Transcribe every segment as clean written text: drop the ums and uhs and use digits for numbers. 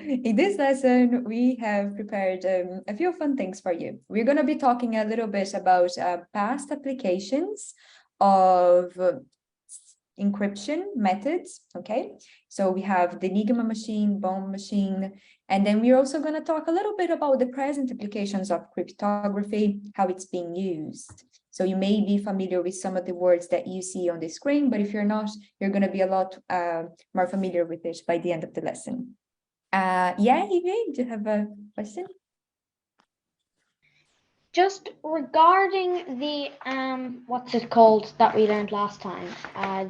in this lesson, we have prepared a few fun things for you. We're going to be talking a little bit about past applications of encryption methods, okay? So we have the Enigma machine, bomb machine, and then we're also going to talk a little bit about the present applications of cryptography, how it's being used. So you may be familiar with some of the words that you see on the screen, but if you're not, you're going to be a lot more familiar with it by the end of the lesson. Yeah, Evie, do you have a question? Just regarding the what's it called that we learned last time?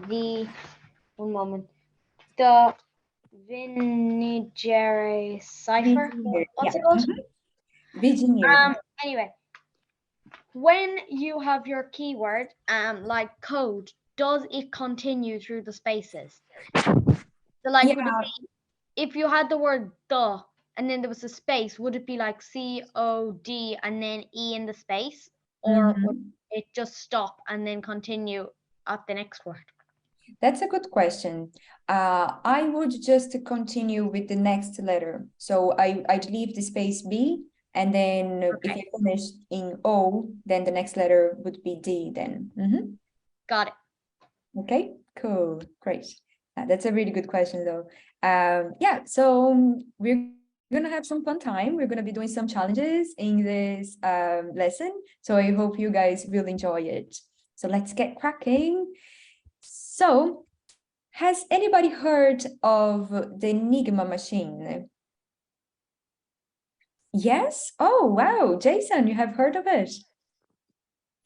The one moment, the Vigenère cipher. What's it called? Vigenère. Anyway, when you have your keyword, like code, does it continue through the spaces? So, like, would it be, if you had the word the and then there was a space, would it be like COD and then E in the space, or would it just stop and then continue at the next word? That's a good question. I would just continue with the next letter. So I'd leave the space B, and then if I finish in O, then the next letter would be D then. Got it. Okay, cool, great. That's a really good question though. Yeah, so we're gonna have some fun time. We're gonna be doing some challenges in this lesson. So I hope you guys will enjoy it. So let's get cracking. So, has anybody heard of the Enigma machine? Yes? Oh, wow. Jason, you have heard of it?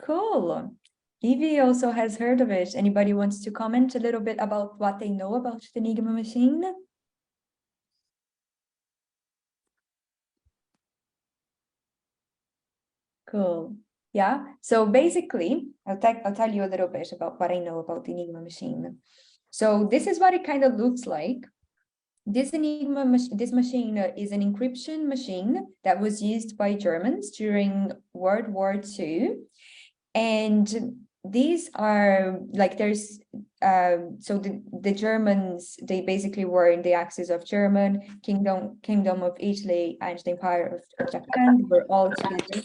Cool. Evie also has heard of it. Anybody wants to comment a little bit about what they know about the Enigma machine? Cool. Yeah. So basically, I'll tell you a little bit about what I know about the Enigma machine. So this is what it kind of looks like. This this machine is an encryption machine that was used by Germans during World War II. And these are like so the Germans, they basically were in the axis of German, Kingdom of Italy, and the Empire of Japan. They were all together,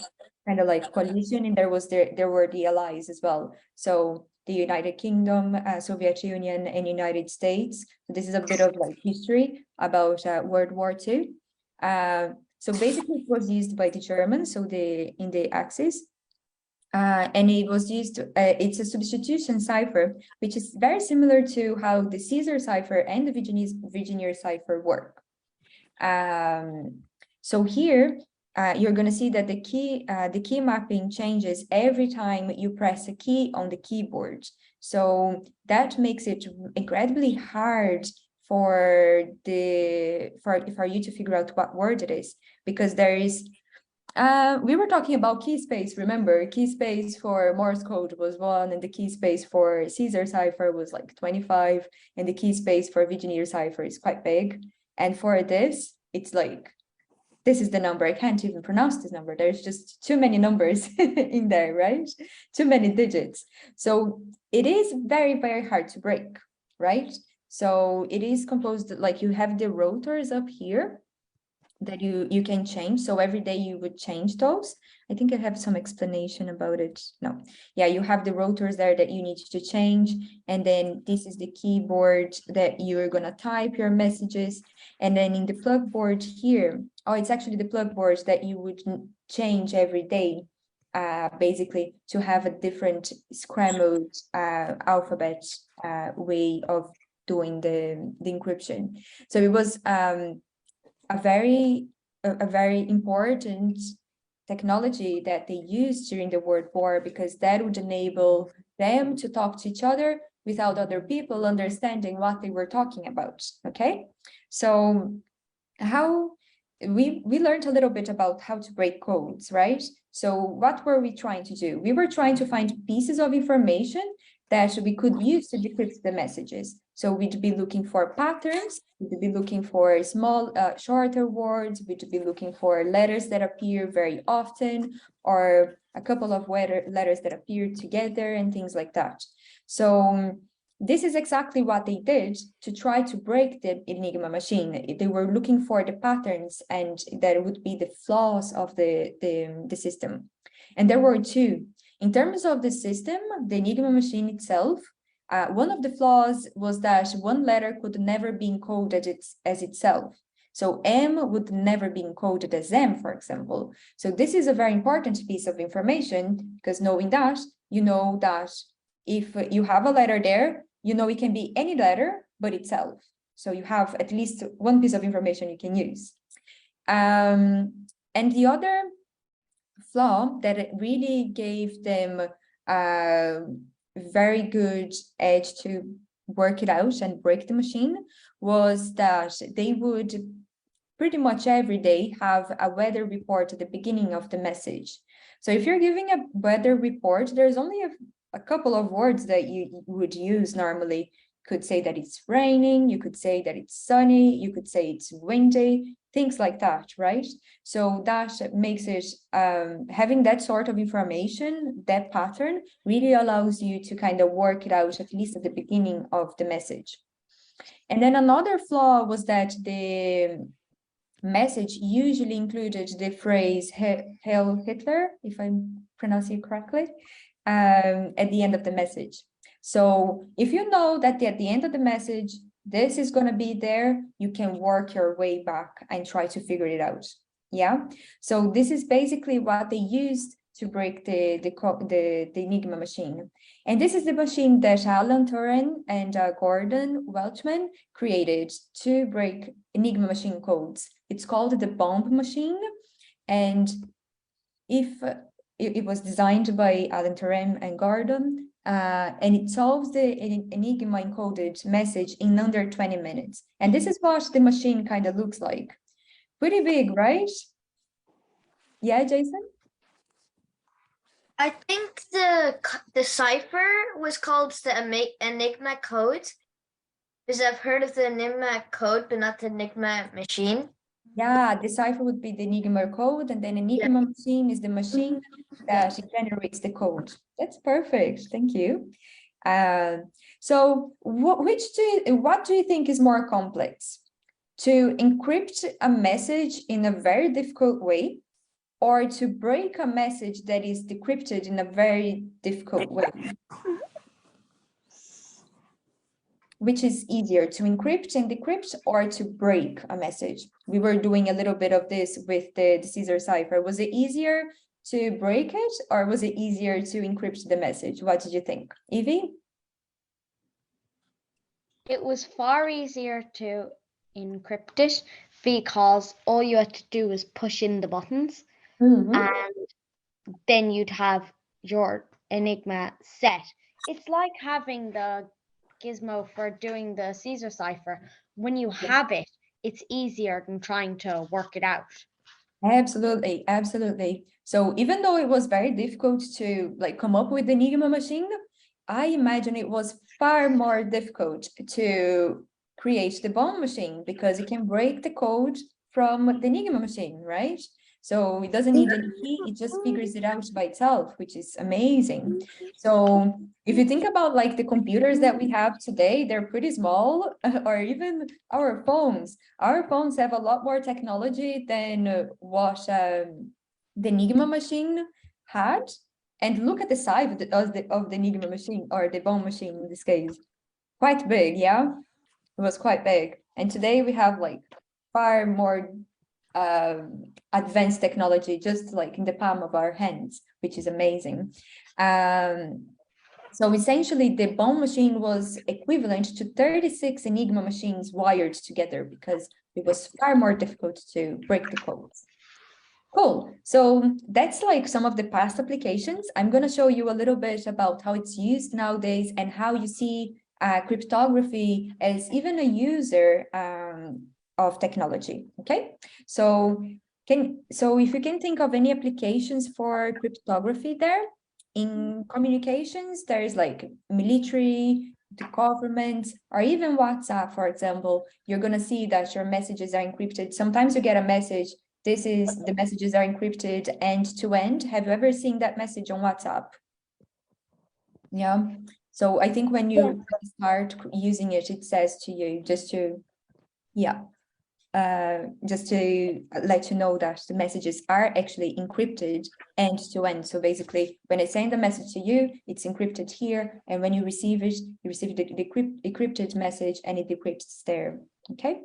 kind of like coalition, and there were the allies as well. So the United Kingdom, Soviet Union, and United States. So this is a bit of like history about World War II. So basically, it was used by the Germans, so in the Axis, and it was used. It's a substitution cipher, which is very similar to how the Caesar cipher and the Vigenère cipher work. So here, you're going to see that the key mapping changes every time you press a key on the keyboard. So that makes it incredibly hard for you to figure out what word it is, because there is we were talking about key space. Remember, key space for Morse code was 1, and the key space for Caesar cipher was like 25, and the key space for Vigenère cipher is quite big. And for this, it's like, this is the number. I can't even pronounce this number. There's just too many numbers in there, right? Too many digits. So it is very, very hard to break, right? So it is composed, like, you have the rotors up here that you can change. So every day you would change those. I think I have some explanation about it. No, yeah, you have the rotors there that you need to change. And then this is the keyboard that you're gonna type your messages. And then in the plug board here, oh, it's actually the plug boards that you would change every day, basically to have a different scrambled alphabet way of doing the encryption. So it was a very important technology that they used during the World War, because that would enable them to talk to each other without other people understanding what they were talking about. Okay, so how we learned a little bit about how to break codes, right? So what were we trying to do? We were trying to find pieces of information that we could use to decrypt the messages. So we'd be looking for patterns, we'd be looking for small, shorter words, we'd be looking for letters that appear very often, or a couple of letters that appear together and things like that. So this is exactly what they did to try to break the Enigma machine. They were looking for the patterns and that would be the flaws of the system. And there were two. In terms of the system, the Enigma machine itself, one of the flaws was that one letter could never be encoded as itself. So M would never be encoded as M, for example. So this is a very important piece of information, because knowing that, you know that if you have a letter there, you know it can be any letter but itself. So you have at least one piece of information you can use. And the other flaw that it really gave them a very good edge to work it out and break the machine was that they would pretty much every day have a weather report at the beginning of the message. So if you're giving a weather report, there's only a couple of words that you would use normally. Could say that it's raining, you could say that it's sunny, you could say it's windy, things like that, right? So that makes it, having that sort of information, that pattern, really allows you to kind of work it out, at least at the beginning of the message. And then another flaw was that the message usually included the phrase Heil Hitler, if I'm pronouncing it correctly, at the end of the message. So if you know that at the end of the message, this is going to be there, you can work your way back and try to figure it out. Yeah. So this is basically what they used to break the Enigma machine. And this is the machine that Alan Turing and Gordon Welchman created to break Enigma machine codes. It's called the bomb machine. And if it was designed by Alan Turing and Gordon, and it solves the Enigma encoded message in under 20 minutes. And this is what the machine kind of looks like. Pretty big, right? Yeah, Jason? I think the cipher was called the Enigma code, because I've heard of the Enigma code, but not the Enigma machine. Yeah, the cipher would be the Enigma code, and then Enigma machine is the machine that generates the code. That's perfect. Thank you. So what do you think is more complex? To encrypt a message in a very difficult way, or to break a message that is decrypted in a very difficult way? Which is easier, to encrypt and decrypt or to break a message? We were doing a little bit of this with the Caesar cipher. Was it easier to break it, or was it easier to encrypt the message? What did you think, Evie? It was far easier to encrypt it because all you had to do was push in the buttons, and then you'd have your Enigma set. It's like having the gizmo for doing the Caesar cipher. When you have it, it's easier than trying to work it out. Absolutely, absolutely. So even though it was very difficult to come up with the Enigma machine, I imagine it was far more difficult to create the bomb machine, because it can break the code from the Enigma machine, right? So it doesn't need any key, it just figures it out by itself, which is amazing. So if you think about the computers that we have today, they're pretty small, or even our phones. Our phones have a lot more technology than what the Enigma machine had. And look at the size of the Enigma machine, or the bomb machine in this case. Quite big, yeah? It was quite big. And today we have far more advanced technology, just in the palm of our hands, which is amazing. So essentially the bomb machine was equivalent to 36 Enigma machines wired together, because it was far more difficult to break the codes. Cool. So that's some of the past applications. I'm going to show you a little bit about how it's used nowadays, and how you see cryptography as even a user of technology. Okay, so if you can think of any applications for cryptography there in communications, there is military, the government, or even WhatsApp, for example. You're going to see that your messages are encrypted. Sometimes you get a message, the messages are encrypted end to end. Have you ever seen that message on WhatsApp? Yeah. So I think when you start using it, it says to you just to, yeah, just to let you know that the messages are actually encrypted end to end. So basically, when I send a message to you, it's encrypted here, and when you receive it, you receive the encrypted message, and it decrypts there. Okay,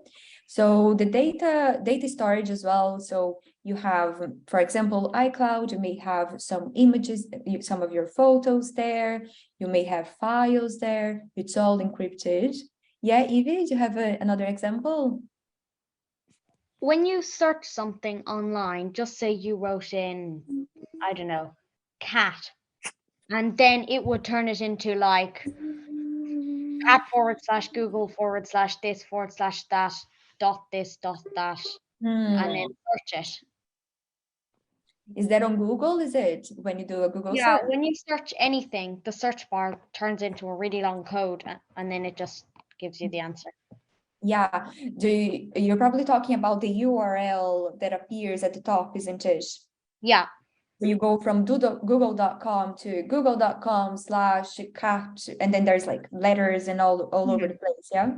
so the data storage as well. So you have, for example, iCloud. You may have some images, some of your photos there. You may have files there. It's all encrypted. Yeah, Evie, do you have another example? When you search something online, just say you wrote in, I don't know, cat, and then it would turn it into like cat/Google/this/that .this.that, and then search it. Is that on Google? Is it when you do a Google Yeah, search? when you search anything, the search bar turns into a really long code, and then it just gives you the answer. Yeah, you're probably talking about the URL that appears at the top, isn't it? Yeah. You go from google.com to google.com/cat, and then there's like letters and all over the place, yeah?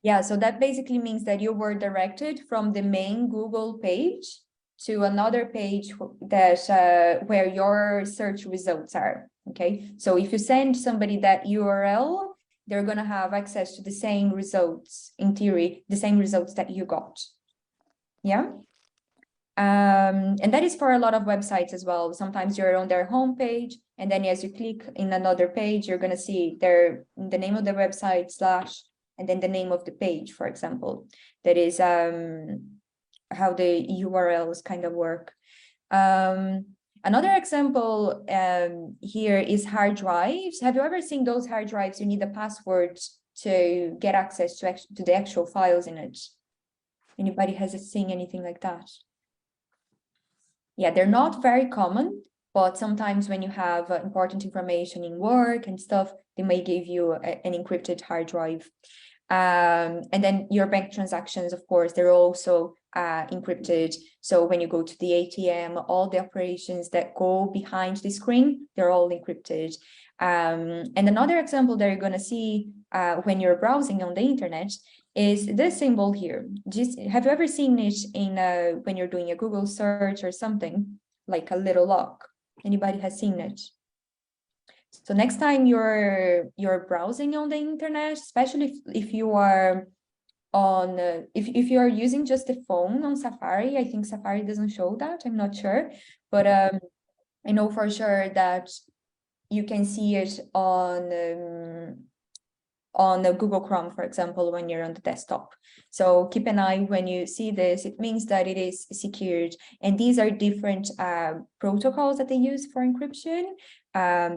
Yeah, so that basically means that you were directed from the main Google page to another page that where your search results are, okay? So if you send somebody that URL, they're gonna have access to the same results, in theory, the same results that you got, yeah? And that is for a lot of websites as well. Sometimes you're on their homepage, and then as you click in another page, you're gonna see the name of the website / and then the name of the page, for example. That is how the URLs kind of work. Another example here is hard drives. Have you ever seen those hard drives? You need a password to get access to the actual files in it. Anybody has seen anything like that? Yeah, they're not very common, but sometimes when you have important information in work and stuff, they may give you an encrypted hard drive. And then your bank transactions, of course, they're also encrypted. So when you go to the ATM, all the operations that go behind the screen, they're all encrypted. And another example that you're going to see when you're browsing on the internet is this symbol here. Have you ever seen it in when you're doing a Google search or something, like a little lock? Anybody has seen it? So next time you're browsing on the internet, especially if you are on if you're using just the phone on Safari, I think Safari doesn't show that, I'm not sure, but I know for sure that you can see it on the Google Chrome, for example, when you're on the desktop. So keep an eye when you see this. It means that it is secured. And these are different protocols that they use for encryption.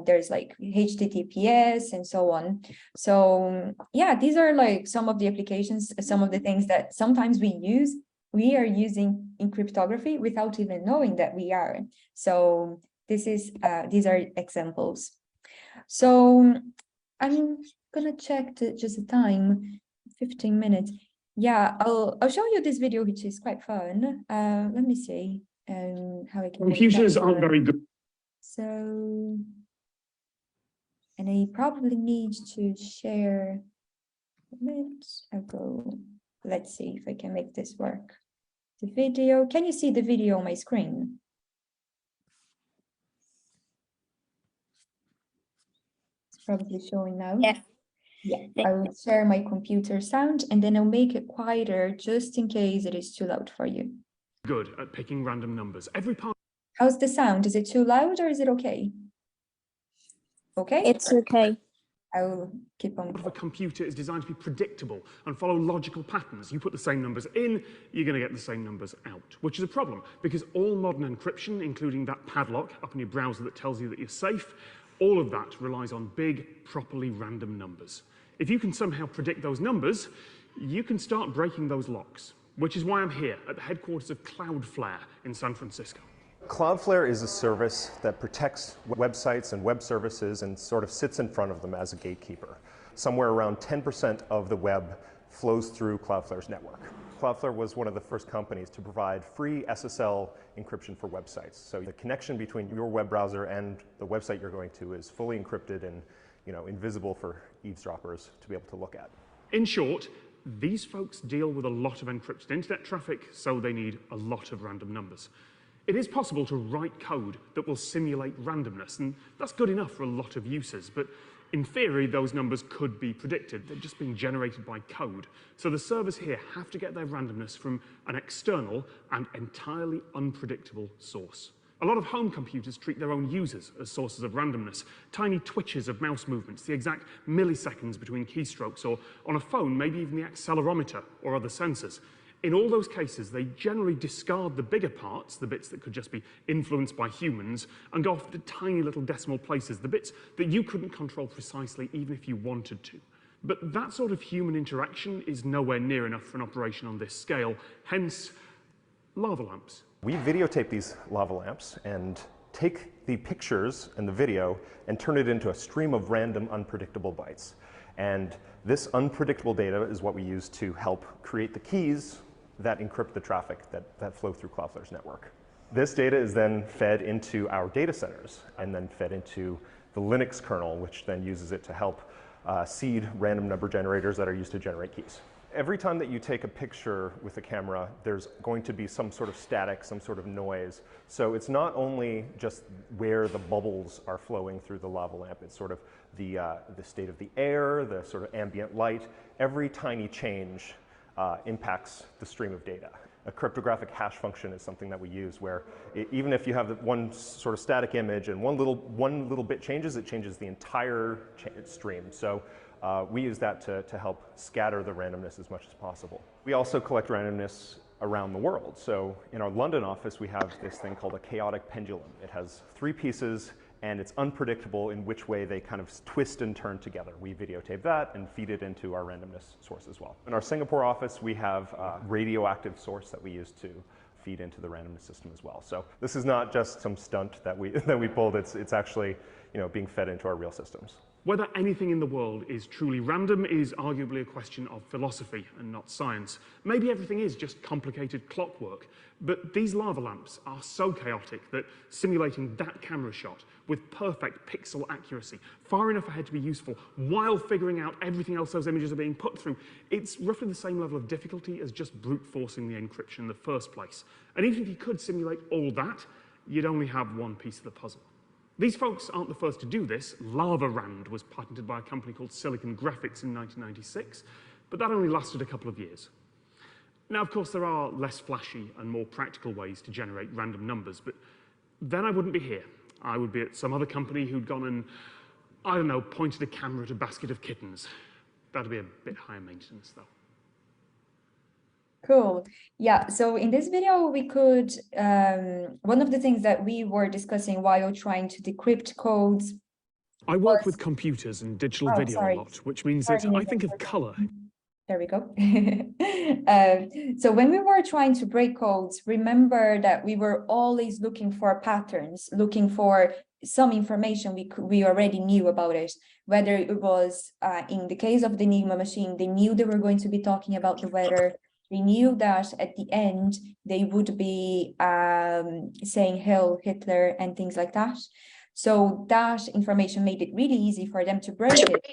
There's like HTTPS and so on. So yeah, these are like some of the applications, some of the things that sometimes we are using in cryptography without even knowing that we are. So these are examples. So I'm gonna check just the time, 15 minutes. Yeah, I'll show you this video, which is quite fun. Let me see how I can. Computers aren't very good. So, and I probably need to share a bit. I'll go. Let's see if I can make this work. The video. Can you see the video on my screen? It's probably showing now. Yes. Yeah, I will share my computer sound and then I'll make it quieter just in case it is too loud for you. Good at picking random numbers. Every part. How's the sound? Is it too loud or is it okay? Okay? It's okay. I will keep on. Of a computer is designed to be predictable and follow logical patterns. You put the same numbers in, you're going to get the same numbers out, which is a problem because all modern encryption, including that padlock up in your browser that tells you that you're safe, all of that relies on big, properly random numbers. If you can somehow predict those numbers, you can start breaking those locks, which is why I'm here at the headquarters of Cloudflare in San Francisco. Cloudflare is a service that protects websites and web services and sort of sits in front of them as a gatekeeper. Somewhere around 10% of the web flows through Cloudflare's network. Cloudflare was one of the first companies to provide free SSL encryption for websites. So the connection between your web browser and the website you're going to is fully encrypted and invisible for eavesdroppers to be able to look at. In short, these folks deal with a lot of encrypted internet traffic, so they need a lot of random numbers. It is possible to write code that will simulate randomness, and that's good enough for a lot of uses, but in theory, those numbers could be predicted. They're just being generated by code. So the servers here have to get their randomness from an external and entirely unpredictable source. A lot of home computers treat their own users as sources of randomness. Tiny twitches of mouse movements, the exact milliseconds between keystrokes, or on a phone, maybe even the accelerometer or other sensors. In all those cases, they generally discard the bigger parts, the bits that could just be influenced by humans, and go off to tiny little decimal places, the bits that you couldn't control precisely even if you wanted to. But that sort of human interaction is nowhere near enough for an operation on this scale, hence lava lamps. We videotape these lava lamps and take the pictures and the video and turn it into a stream of random, unpredictable bytes. And this unpredictable data is what we use to help create the keys that encrypt the traffic that flow through Cloudflare's network. This data is then fed into our data centers and then fed into the Linux kernel, which then uses it to help seed random number generators that are used to generate keys. Every time that you take a picture with a camera, there's going to be some sort of static, some sort of noise. So it's not only just where the bubbles are flowing through the lava lamp, it's sort of the state of the air, the sort of ambient light. Every tiny change impacts the stream of data. A cryptographic hash function is something that we use where even if you have one sort of static image and one little bit changes, it changes the entire stream. So we use that to help scatter the randomness as much as possible. We also collect randomness around the world. So in our London office, we have this thing called a chaotic pendulum. It has 3 pieces, and it's unpredictable in which way they kind of twist and turn together. We videotape that and feed it into our randomness source as well. In our Singapore office, we have a radioactive source that we use to feed into the randomness system as well. So this is not just some stunt that we pulled. It's actually being fed into our real systems. Whether anything in the world is truly random is arguably a question of philosophy and not science. Maybe everything is just complicated clockwork, but these lava lamps are so chaotic that simulating that camera shot with perfect pixel accuracy, far enough ahead to be useful, while figuring out everything else those images are being put through, it's roughly the same level of difficulty as just brute forcing the encryption in the first place. And even if you could simulate all that, you'd only have one piece of the puzzle. These folks aren't the first to do this. LavaRand was patented by a company called Silicon Graphics in 1996, but that only lasted a couple of years. Now, of course, there are less flashy and more practical ways to generate random numbers, but then I wouldn't be here. I would be at some other company who'd gone and, I don't know, pointed a camera at a basket of kittens. That'd be a bit higher maintenance, though. Cool. Yeah, so in this video, we could, one of the things that we were discussing while trying to decrypt codes. I work with computers and digital video a lot, which means that I think of color. There we go. So when we were trying to break codes, remember that we were always looking for patterns, looking for some information we already knew about it. Whether it was in the case of the Enigma machine, they knew they were going to be talking about the weather. We knew that at the end, they would be saying Hail Hitler and things like that. So that information made it really easy for them to break it.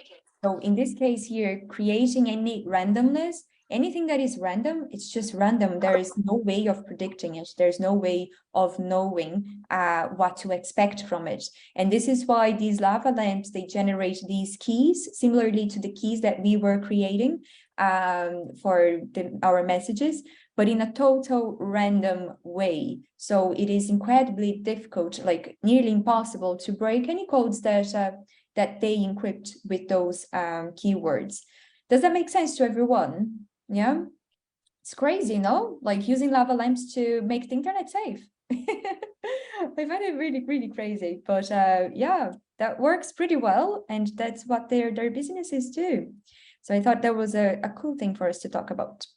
So in this case here, creating any randomness, anything that is random, it's just random. There is no way of predicting it. There's no way of knowing what to expect from it. And this is why these lava lamps, they generate these keys, similarly to the keys that we were creating for our messages, but in a total random way. So it is incredibly difficult, like nearly impossible, to break any codes that they encrypt with those keywords. Does that make sense to everyone? Yeah, it's crazy, no? Like using lava lamps to make the internet safe. I find it really, really crazy, but yeah, that works pretty well, and that's what their businesses do. So I thought that was a cool thing for us to talk about.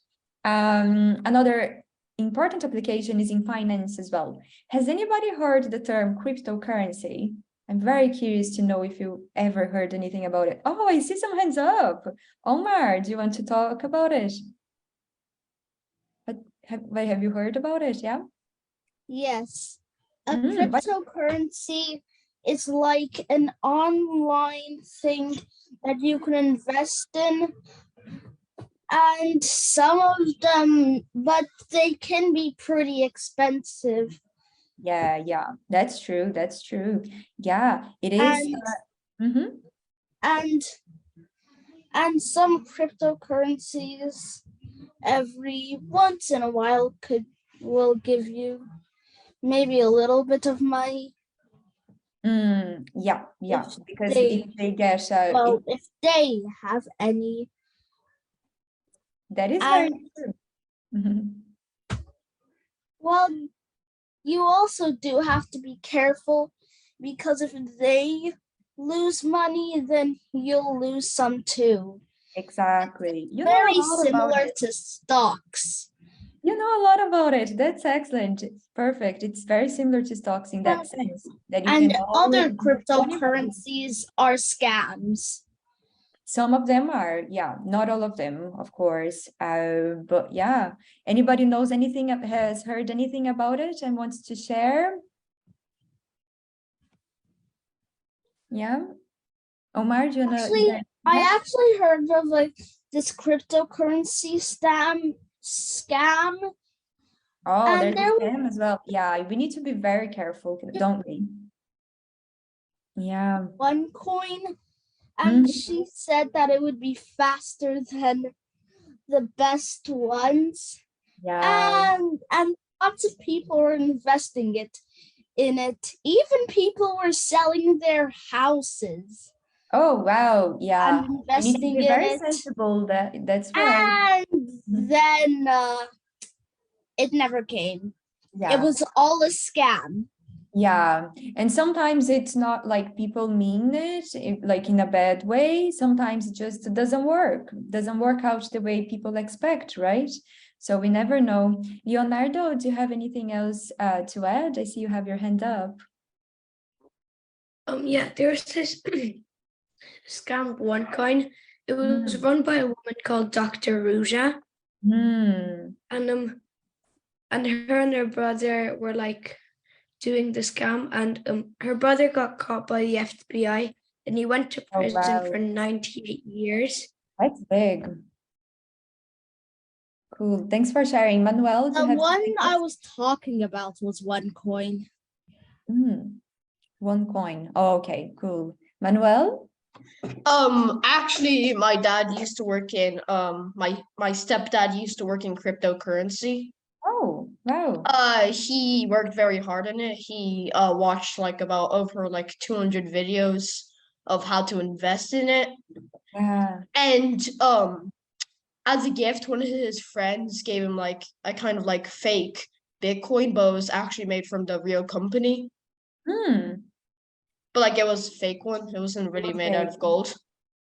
Another important application is in finance as well. Has anybody heard the term cryptocurrency? I'm very curious to know if you ever heard anything about it. Oh, I see some hands up. Omar, do you want to talk about it? have you heard about it? Yeah. Yes. A But cryptocurrency is like an online thing that you can invest in. And some of them, but they can be pretty expensive. yeah, that's true. That's true. Yeah, it is. And and some cryptocurrencies every once in a while will give you maybe a little bit of money. Yeah, because they- if they get Well, if they have any. that is very And true. Mhm. well, you also do have to be careful, because if they lose money, then you'll lose some too. Exactly. You know Very a lot about similar it. to stocks. You know a lot about it. That's excellent. Perfect. It's very similar to stocks in that sense that you And can other always- cryptocurrencies are scams. Some of them are, yeah, not all of them, of course. But yeah, anybody knows anything, has heard anything about it and wants to share? Yeah. Omar, do you wanna? Actually, I actually heard of like this cryptocurrency scam. Oh, and there's a there scam as well. Yeah, we need to be very careful, don't we? Yeah. OneCoin, and she said that it would be faster than the best ones. Yeah. And lots of people were investing in it. Even people were selling their houses Oh, wow. Yeah. and You need to investing be in very it. sensible. That's right. And then it never came. Yeah. It was all a scam. Yeah, and sometimes it's not like people mean it, like in a bad way. Sometimes it just doesn't work out the way people expect, right? So we never know. Leonardo, do you have anything else to add? I see you have your hand up. Yeah, there's this scam OneCoin. It was run by a woman called Dr. Ruja. And her and her brother were like doing the scam, and her brother got caught by the FBI and he went to prison for 98 years. That's big. Cool. Thanks for sharing. Manuel, do The you have one something I else? was talking about was OneCoin. OneCoin. Oh, okay, cool. Manuel? Actually, my dad used to work in my stepdad used to work in cryptocurrency. Oh, wow. He worked very hard on it. He watched like about over like 200 videos of how to invest in it. Yeah. And as a gift, one of his friends gave him like a kind of like fake Bitcoin, but it was actually made from the real company. But like it was a fake one. It wasn't really made out of gold.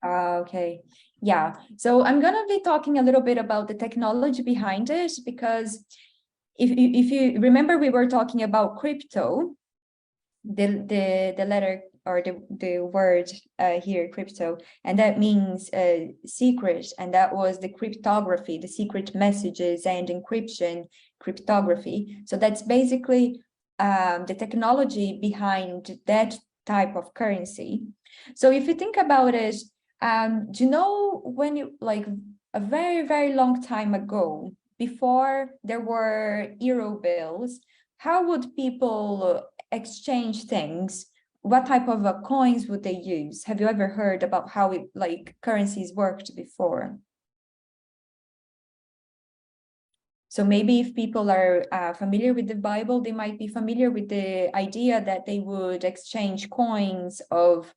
Okay. Yeah. So I'm gonna be talking a little bit about the technology behind it, because if you remember, we were talking about crypto, the letter or the word here, crypto, and that means secret, and that was the cryptography, the secret messages and encryption, cryptography. So that's basically the technology behind that type of currency. So if you think about it, do you know when you, like a very, very long time ago, before there were euro bills, how would people exchange things? What type of coins would they use? Have you ever heard about how currencies worked before? So maybe if people are familiar with the Bible, they might be familiar with the idea that they would exchange coins of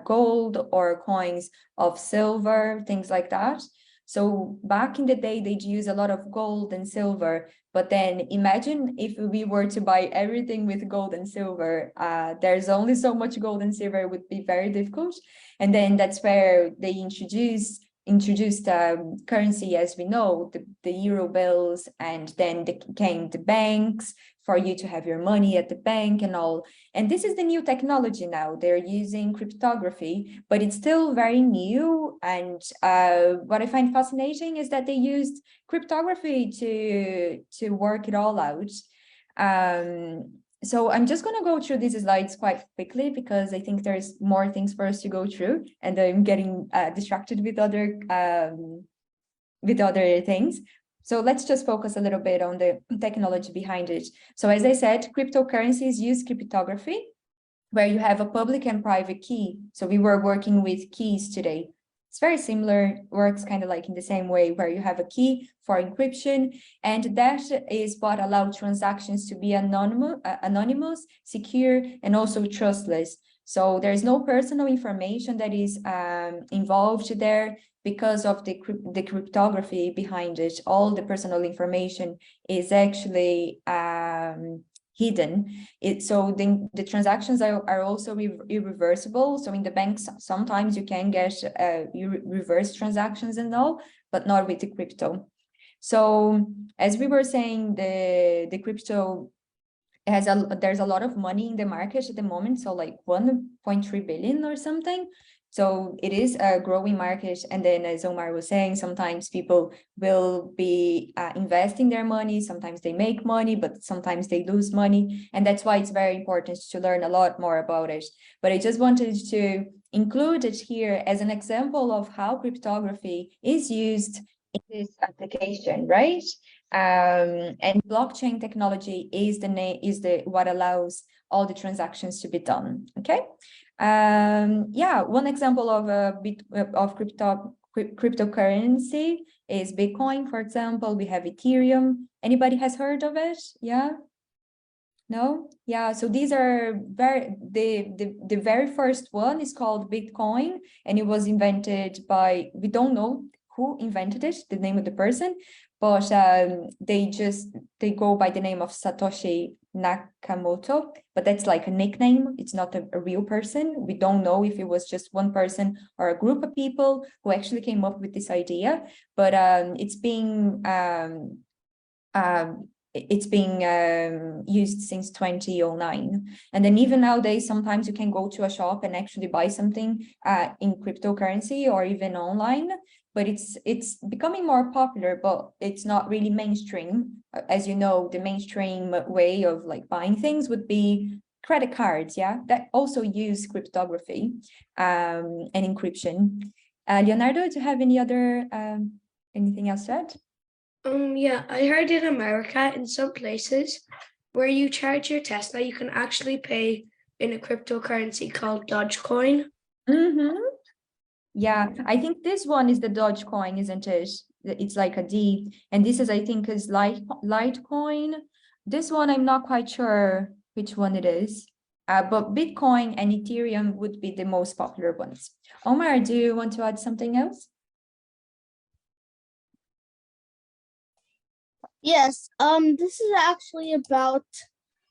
gold or coins of silver, things like that. So back in the day, they'd use a lot of gold and silver, but then imagine if we were to buy everything with gold and silver, there's only so much gold and silver, it would be very difficult. And then that's where they introduced introduced currency as we know, the euro bills, and then came the banks for you to have your money at the bank and all. And this is the new technology now. They're using cryptography, but it's still very new. And what I find fascinating is that they used cryptography to work it all out. So I'm just going to go through these slides quite quickly because I think there's more things for us to go through, and I'm getting distracted with other things. So let's just focus a little bit on the technology behind it. So as I said, cryptocurrencies use cryptography, where you have a public and private key. So we were working with keys today. It's very similar, works kind of like in the same way, where you have a key for encryption, and that is what allows transactions to be anonymous, secure, and also trustless. So there's no personal information that is involved there because of the cryptography behind it. All the personal information is actually hidden. So the transactions are also irreversible. So in the banks, sometimes you can get reverse transactions and all, but not with the crypto. So as we were saying, the crypto there's a lot of money in the market at the moment. So like 1.3 billion or something. So it is a growing market. And then as Omar was saying, sometimes people will be investing their money, sometimes they make money, but sometimes they lose money. And that's why it's very important to learn a lot more about it. But I just wanted to include it here as an example of how cryptography is used in this application, right? And blockchain technology is what allows all the transactions to be done. Okay. Yeah, one example of cryptocurrency is Bitcoin, for example. We have Ethereum. Anybody has heard of it? Yeah. No? Yeah, so these are the very first one is called Bitcoin, and it was invented by, we don't know who invented it, the name of the person, but they go by the name of Satoshi Nakamoto, but that's like a nickname. It's not a real person. We don't know if it was just one person or a group of people who actually came up with this idea, but it's being used since 2009. And then even nowadays, sometimes you can go to a shop and actually buy something in cryptocurrency or even online, but it's becoming more popular, but it's not really mainstream. As you know, the mainstream way of like buying things would be credit cards, yeah, that also use cryptography and encryption. Leonardo, do you have any other anything else to add? Yeah, I heard in America, in some places where you charge your Tesla, you can actually pay in a cryptocurrency called Dogecoin. Mm-hmm. Yeah, I think this one is the Dogecoin, isn't it? It's like a D, and this is, I think, is Litecoin. This one, I'm not quite sure which one it is, but Bitcoin and Ethereum would be the most popular ones. Omar, do you want to add something else? Yes, this is actually about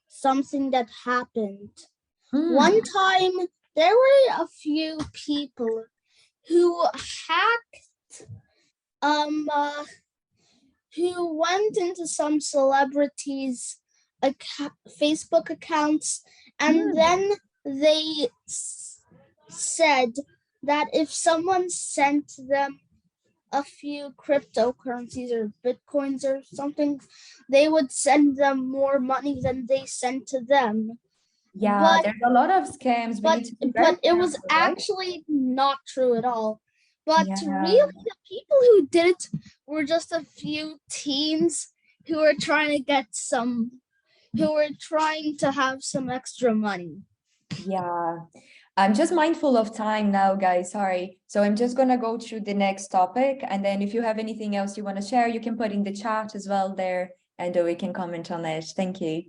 something that happened. One time, there were a few people who hacked, who went into some celebrities' Facebook accounts, and then they said that if someone sent them a few cryptocurrencies or Bitcoins or something, they would send them more money than they sent to them. Yeah, there's a lot of scams. But it was actually not true at all. But really, the people who did it were just a few teens who were trying to get who were trying to have some extra money. Yeah. I'm just mindful of time now, guys. Sorry. So I'm just going to go through the next topic. And then if you have anything else you want to share, you can put in the chat as well there, and we can comment on it. Thank you.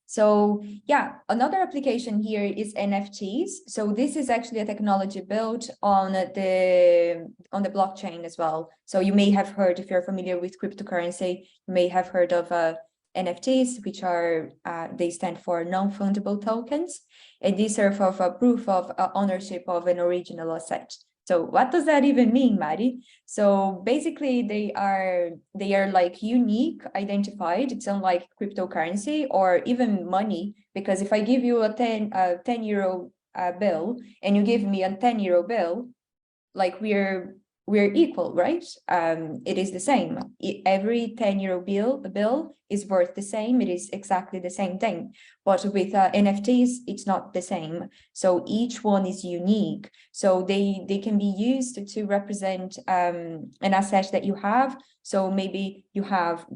So yeah, another application here is NFTs. So this is actually a technology built on the blockchain as well. So you may have heard, if you're familiar with cryptocurrency, you may have heard of NFTs, which are, they stand for non-fungible tokens. And these serve as a proof of ownership of an original asset. So what does that even mean, Maddie? So basically they are like unique, identified. It's unlike cryptocurrency or even money, because if I give you a 10 euro bill and you give me a 10 euro bill, like we're equal, right? It is the same. Every 10 euro bill is worth the same. It is exactly the same thing. But with NFTs, it's not the same. So each one is unique. So they can be used to represent an asset that you have. So maybe you have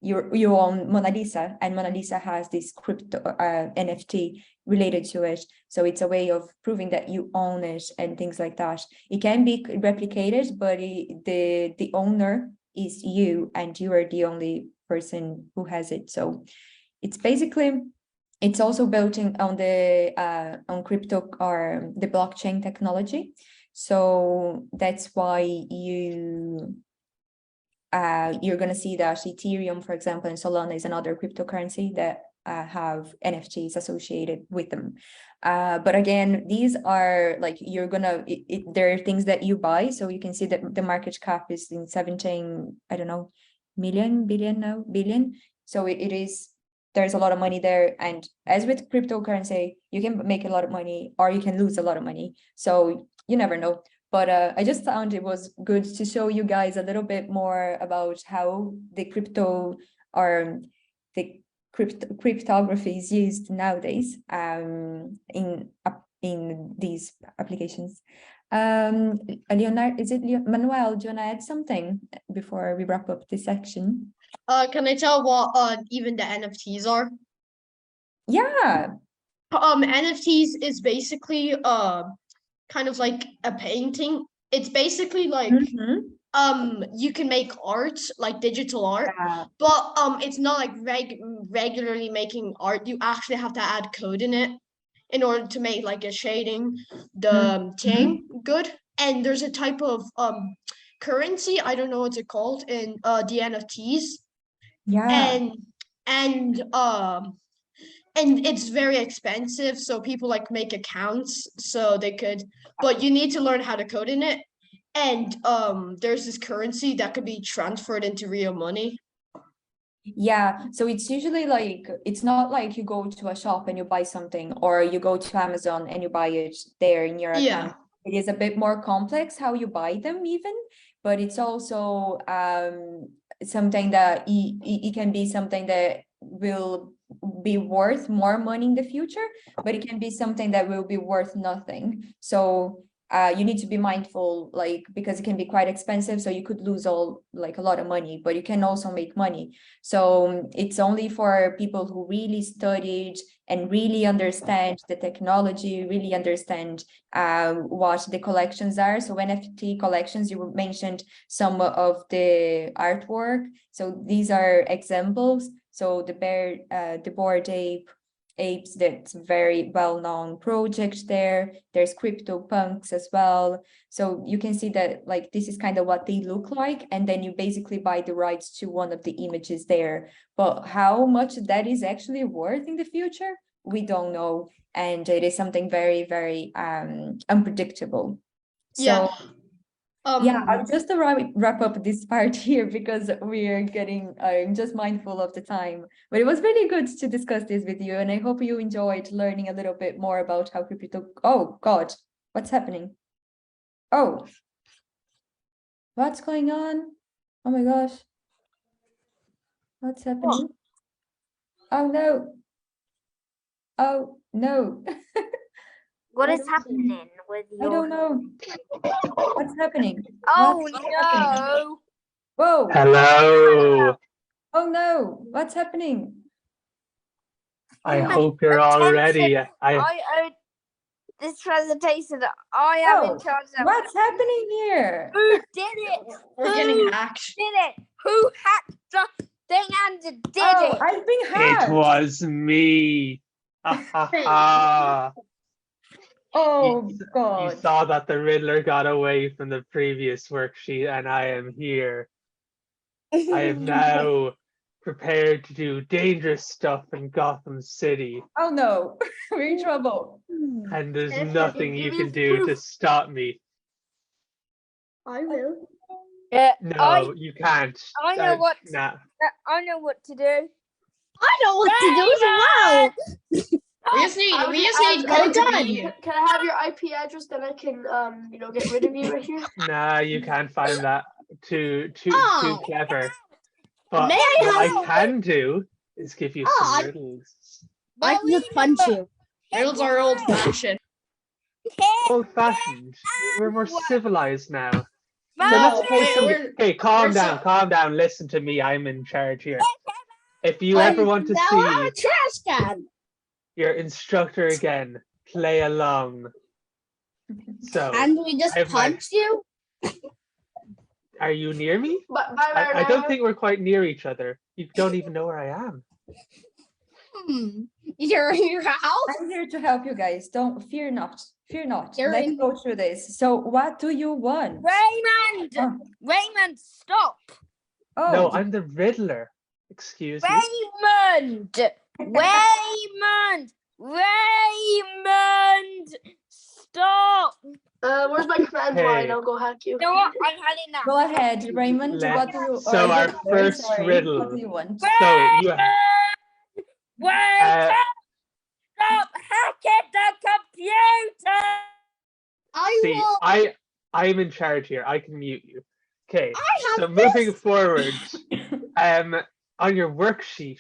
you own Mona Lisa, and Mona Lisa has this crypto NFT related to it. So it's a way of proving that you own it and things like that. It can be replicated, but the owner is you, and you are the only person who has it. So it's basically, it's also built on the on crypto or the blockchain technology. So that's why you're going to see that Ethereum, for example, and Solana is another cryptocurrency that have NFTs associated with them. But again, these are like, you're gonna, there are things that you buy. So you can see that the market cap is in 17, I don't know, billion. So it is, there's a lot of money there. And as with cryptocurrency, you can make a lot of money or you can lose a lot of money. So you never know. But I just found it was good to show you guys a little bit more about how the crypto or the cryptography is used nowadays in these applications. Leonard, is it Manuel? Do you want to add something before we wrap up this section? Can I tell what even the NFTs are? Yeah. NFTs is basically kind of like a painting. It's basically like you can make art, like digital art, but it's not like regularly making art. You actually have to add code in it in order to make like a shading the thing good. And there's a type of currency, I don't know what's it called, in the NFTs. And it's very expensive, so people like make accounts so they could, but you need to learn how to code in it. And there's this currency that could be transferred into real money. Yeah, so it's usually like, it's not like you go to a shop and you buy something, or you go to Amazon and you buy it there in your account. It is a bit more complex how you buy them even, but it's also something that it can be something that will be worth more money in the future, but it can be something that will be worth nothing. So you need to be mindful, like, because it can be quite expensive, so you could lose a lot of money, but you can also make money. So it's only for people who really studied and really understand the technology, really understand what the collections are. So NFT collections, you mentioned some of the artwork. So these are examples. So the Bored Apes, that's very well-known project there. There's CryptoPunks as well. So you can see that like this is kind of what they look like, and then you basically buy the rights to one of the images there. But how much that is actually worth in the future, we don't know, and it is something very, very unpredictable. So yeah, I'll just wrap up this part here because we're getting just mindful of the time. But it was really good to discuss this with you, and I hope you enjoyed learning a little bit more about how crypto. Oh God, what's happening? Oh, what's going on? Oh my gosh, what's happening? Oh no! Oh no! What is happening with you? I don't know. What's happening? Oh What's no! happening? Whoa! Hello. Oh no! What's happening? I hope you're all ready. This presentation, I am in charge of. What's happening here? Who did it? We're getting hacked. Did it? Who hacked the thing and did it? I've been hacked. It was me. Oh God. You saw that the Riddler got away from the previous worksheet, and I am here. I am now prepared to do dangerous stuff in Gotham City. Oh no, we're in trouble. And there's nothing you can do to stop me. I will. No, you can't. I know what. Nah. I know what to do. I know what to do as well. We just need code to be. Can I have your IP address? Then I can, get rid of you right here. Nah, you can't find that. Too Oh. clever. But May I what I have- can do is give you Oh, some riddles. I can just punch you. Riddles are old fashioned. Old-fashioned. We're more civilized now. So No. let's play some. we're- Hey, calm we're down, Listen to me. I'm in charge here. If you Oh, ever want to now I'm a see trash can. your instructor again, play along. So, And we just I have my- punch you? are you near me? But I don't think we're quite near each other. You don't even know where I am. You're in your house? I'm here to help you guys. Don't fear not. Fear not. You're Let's in- go through this. So what do you want? Raymond! Oh. Raymond, stop! Oh, No, I'm the Riddler. Excuse me. Raymond! Raymond! Raymond! Stop! where's my command Hey. line? I'll go hack you. You know what? I'm hiding now. go ahead, Raymond. Let- What do you? so or our Victor, first sorry, riddle. What do you want? So you Wake Uh, up! Stop hacking the computer! I see, will. I'm in charge here. I can mute you. Okay. I So have moving this. forward, on your worksheet,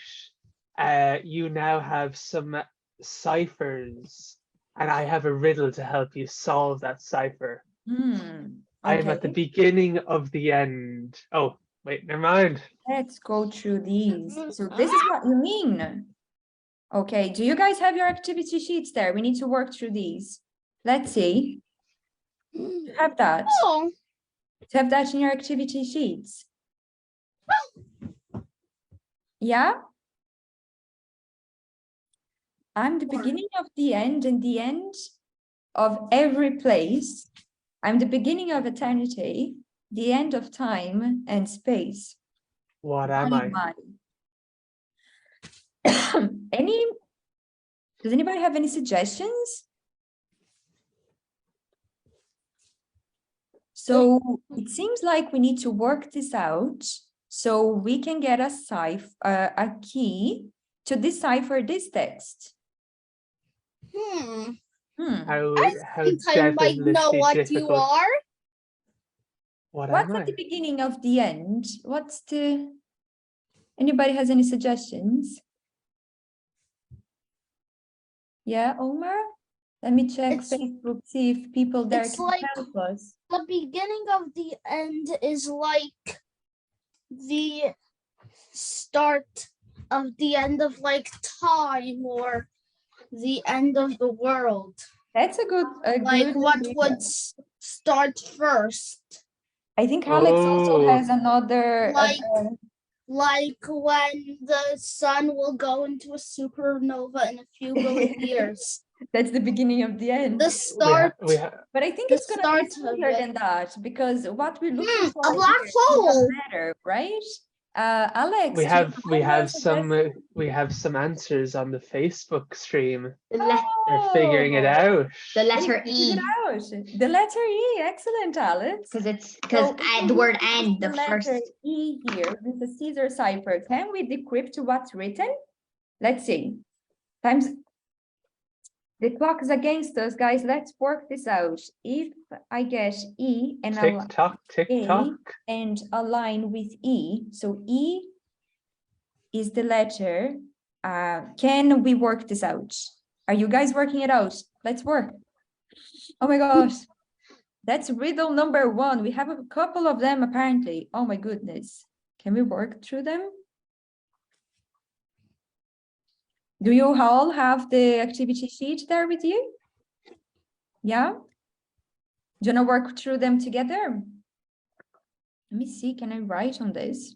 you now have some ciphers, and I have a riddle to help you solve that cipher. I'm at the Okay. beginning of the end. Oh, wait, never mind. Let's go through these. So this is what you mean. Okay, do you guys have your activity sheets there? We need to work through these. Let's see. Have that. Oh, Have that in your activity sheets. Yeah? I'm the beginning of the end and the end of every place. I'm the beginning of eternity, the end of time and space. What am I? Does anybody have any suggestions? So it seems like we need to work this out so we can get a key to decipher this text. How I think I might know devilishly what you difficult. are. What What's am at I? the beginning of the end? What's the... Anybody has any suggestions? Yeah, Omar? Let me check It's- Facebook, see if people there it's can like- help us. The beginning of the end is like the start of the end of like time or the end of the world. That's a good... Like what idea. would start first. I think Alex also Oh. has another... Like when the sun will go into a supernova in a few billion years. That's the beginning of the end. The start, But I think the it's going to be start of sooner it. than that because what we're looking for a black here is hole. matter, right? Alex, we do you have any suggestions? we have some answers on the Facebook stream. The, le- They're figuring it Oh. out. the Can you letter figure E, it out? The letter E, excellent, Alex. because So the word if we "and" use the first. letter E here with the Caesar cipher. Can we decrypt what's written? Let's see. Times the clock is against us, guys. Let's work this out. If I get E and Tick tock, tick tock. and align with E, so E is the letter. Can we work this out? Are you guys working it out? Let's work. Oh my gosh. That's riddle number 1. We have a couple of them apparently. Oh my goodness. Can we work through them? Do you all have the activity sheet there with you? Yeah? Do you want to work through them together? Let me see, can I write on this?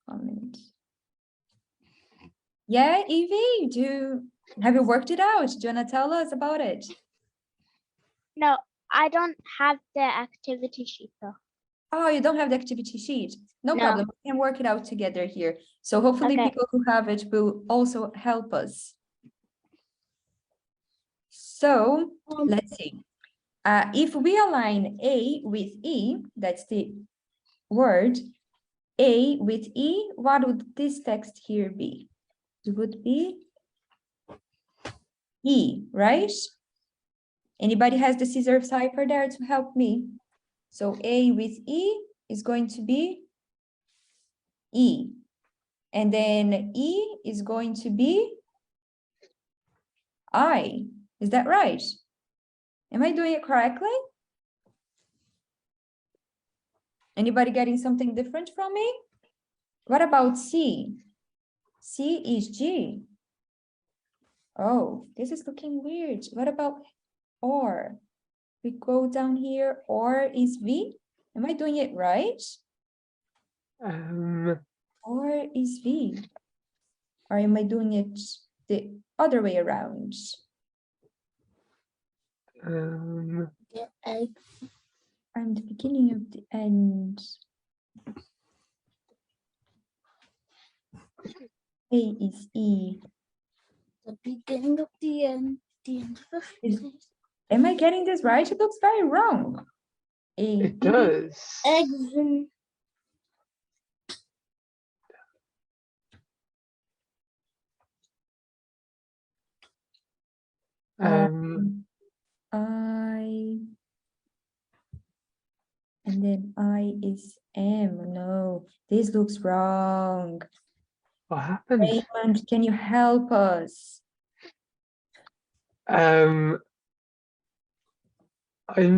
Comment. Yeah, Evie, have you worked it out? Do you want to tell us about it? No, I don't have the activity sheet though. Oh, you don't have the activity sheet. No No. problem. We can work it out together here. So hopefully Okay. people who have it will also help us. So let's see. If we align A with E, that's the word, A with E, what would this text here be? It would be E, right? Anybody has the scissor cipher there to help me? So A with E is going to be E. And then E is going to be I. Is that right? Am I doing it correctly? Anybody getting something different from me? What about C? C is G. Oh, this is looking weird. What about OR? We go down here, OR is V. Am I doing it right? OR is V. Or am I doing it the other way around? The egg. I'm the beginning of the end. A is E. The beginning of the end of the Am I getting this right? It looks very wrong. It does. eggs. I, and then I is M. No, this looks wrong. What happened? Raymond, can you help us? I'm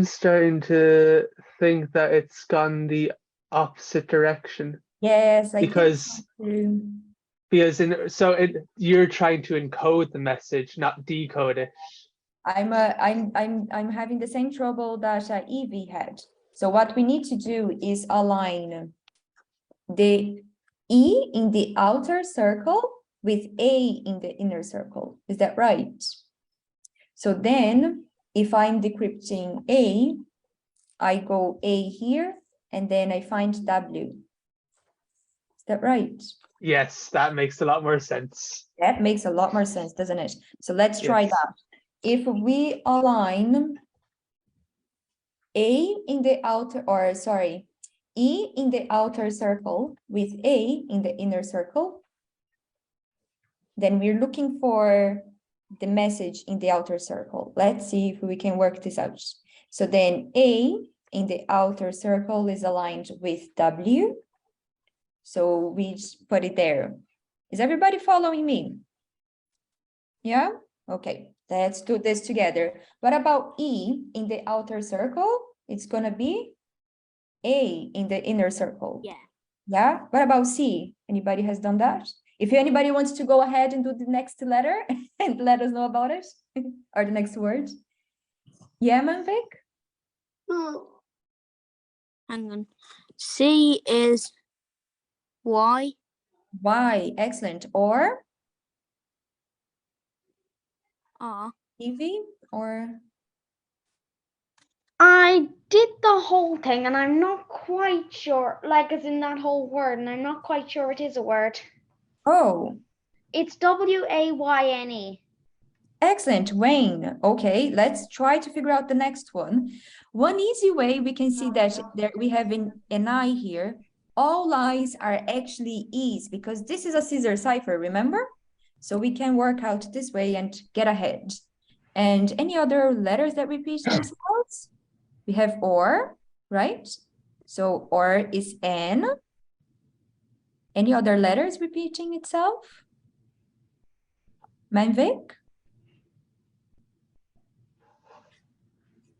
starting to think that it's gone the opposite direction. Yes, I because you're trying to encode the message, not decode it. I'm having the same trouble that Evie had. So what we need to do is align the E in the outer circle with A in the inner circle. Is that right? So then if I'm decrypting A, I go A here and then I find W. Is that right? Yes, that makes a lot more sense. That makes a lot more sense, doesn't it? So let's try that. If we align A in the outer, or sorry, E in the outer circle with A in the inner circle, then we're looking for the message in the outer circle. Let's see if we can work this out. So then A in the outer circle is aligned with W. So we just put it there. Is everybody following me? Yeah? Okay, let's do this together. What about E in the outer circle? It's gonna be A in the inner circle. Yeah. Yeah? What about C? Anybody has done that? If anybody wants to go ahead and do the next letter and let us know about it, or the next word. Yeah, Manvik? Hang on. C is Y. Y, excellent. Or? R. Evie, or? I did the whole thing and I'm not quite sure, like as in that whole word, and I'm not quite sure it is a word. Oh. It's W-A-Y-N-E. Excellent, Wayne. Okay, let's try to figure out the next one. One easy way we can see that there we have an I here. All I's are actually E's because this is a scissor cipher, remember? So we can work out this way and get ahead. And any other letters that repeat themselves? We have OR, right? So OR is N. Any other letters repeating itself? Manvik?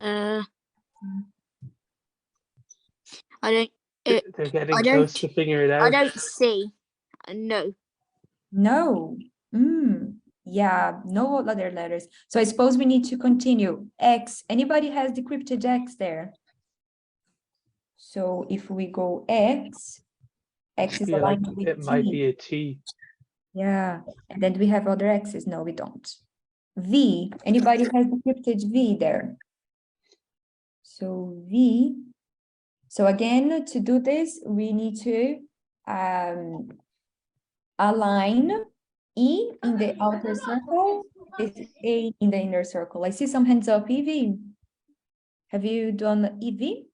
I don't. They're getting close to figure it out. I don't see. No. No. Yeah, no other letters. So I suppose we need to continue. X. Anybody has decrypted X there? So if we go X, X is aligned with it T. might be a T. Yeah, and then we have other X's. No, we don't. V. Anybody has decrypted V there? So V. So again, to do this, we need to align E in the outer circle with A in the inner circle. I see some hands up, Evie. Have you done Evie?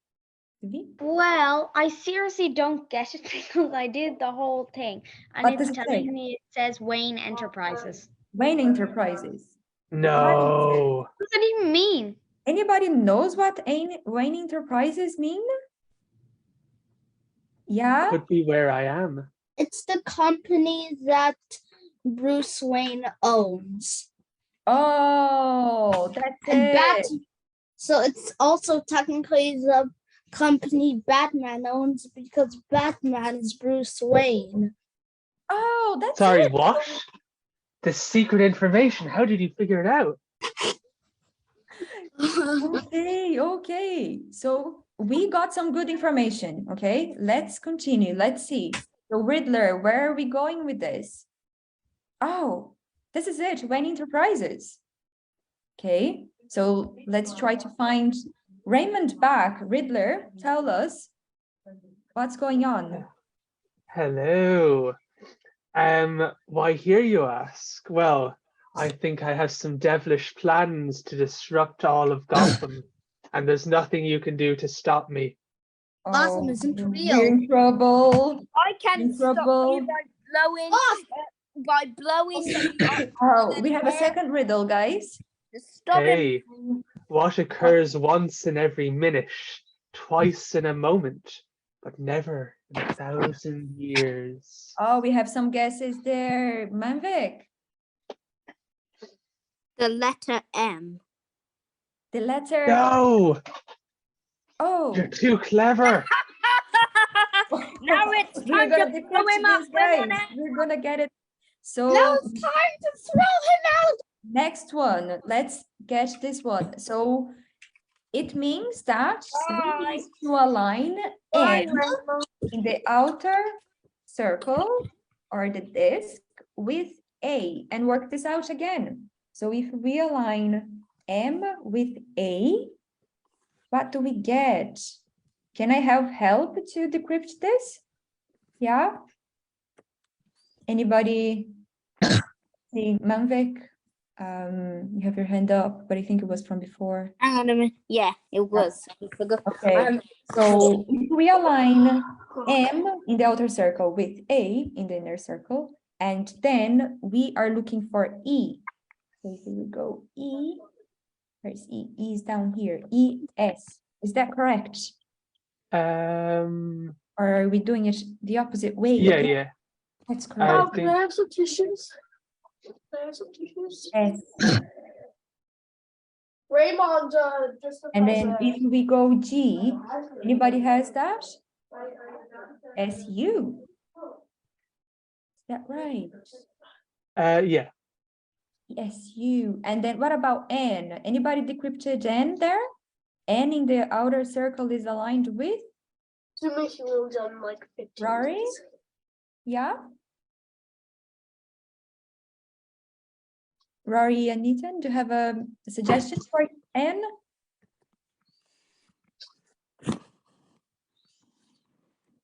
Well, I seriously don't get it because I did the whole thing, and What does it's it telling say? me it says Wayne Enterprises. Wayne Enterprises. No. What does that even mean? Anybody knows what Wayne Enterprises mean? Yeah? Could be where I am. It's the company that Bruce Wayne owns. Oh, that's it. So it's also technically the company Batman owns because Batman is Bruce Wayne. Oh, that's Sorry, it. what? The secret information. How did you figure it out? Okay. So we got some good information. Okay, let's continue. Let's see. So Riddler, where are we going with this? Oh, this is it. Wayne Enterprises. Okay, so let's try to find Raymond back. Riddler, tell us what's going on. Hello. Why here, you ask? Well, I think I have some devilish plans to disrupt all of Gotham, and there's nothing you can do to stop me. Gotham isn't We're real. in trouble. I can In stop trouble. you by blowing. Oh, we have a second riddle, guys. Stop him. Hey, what occurs once in every minute, twice in a moment, but never in 1,000 years? Oh, we have some guesses there. Manvik, The letter M. the letter. No, Oh, you're too clever. Now it's we're time gonna to decrypt throw him out. this, guys. We're gonna get it. So Now it's time to throw him out. next one, let's get this one. So it means that we need to align M in the outer circle or the disk with A and work this out again. So if we align M with A, what do we get? Can I have help to decrypt this? Yeah? Anybody? See, Manvik, you have your hand up, but I think it was from before. Hang on a minute. Yeah, it was. I forgot. Okay, so if we align M in the outer circle with A in the inner circle, and then we are looking for E. So here we go, E, where's E? E is down here, ES. Is that correct? Or are we doing it the opposite way? Yeah, again? yeah. That's I correct. Can I have some tissues? Can I have some tissues? S. Raymond, just the And then if we go G, anybody has that? SU. Is that right? Yeah. SU. And then what about N? Anybody decrypted N there? N in the outer circle is aligned with? To make you will done like 15 Rory? minutes. Yeah? Rory and Nitin, do you have a suggestion for N?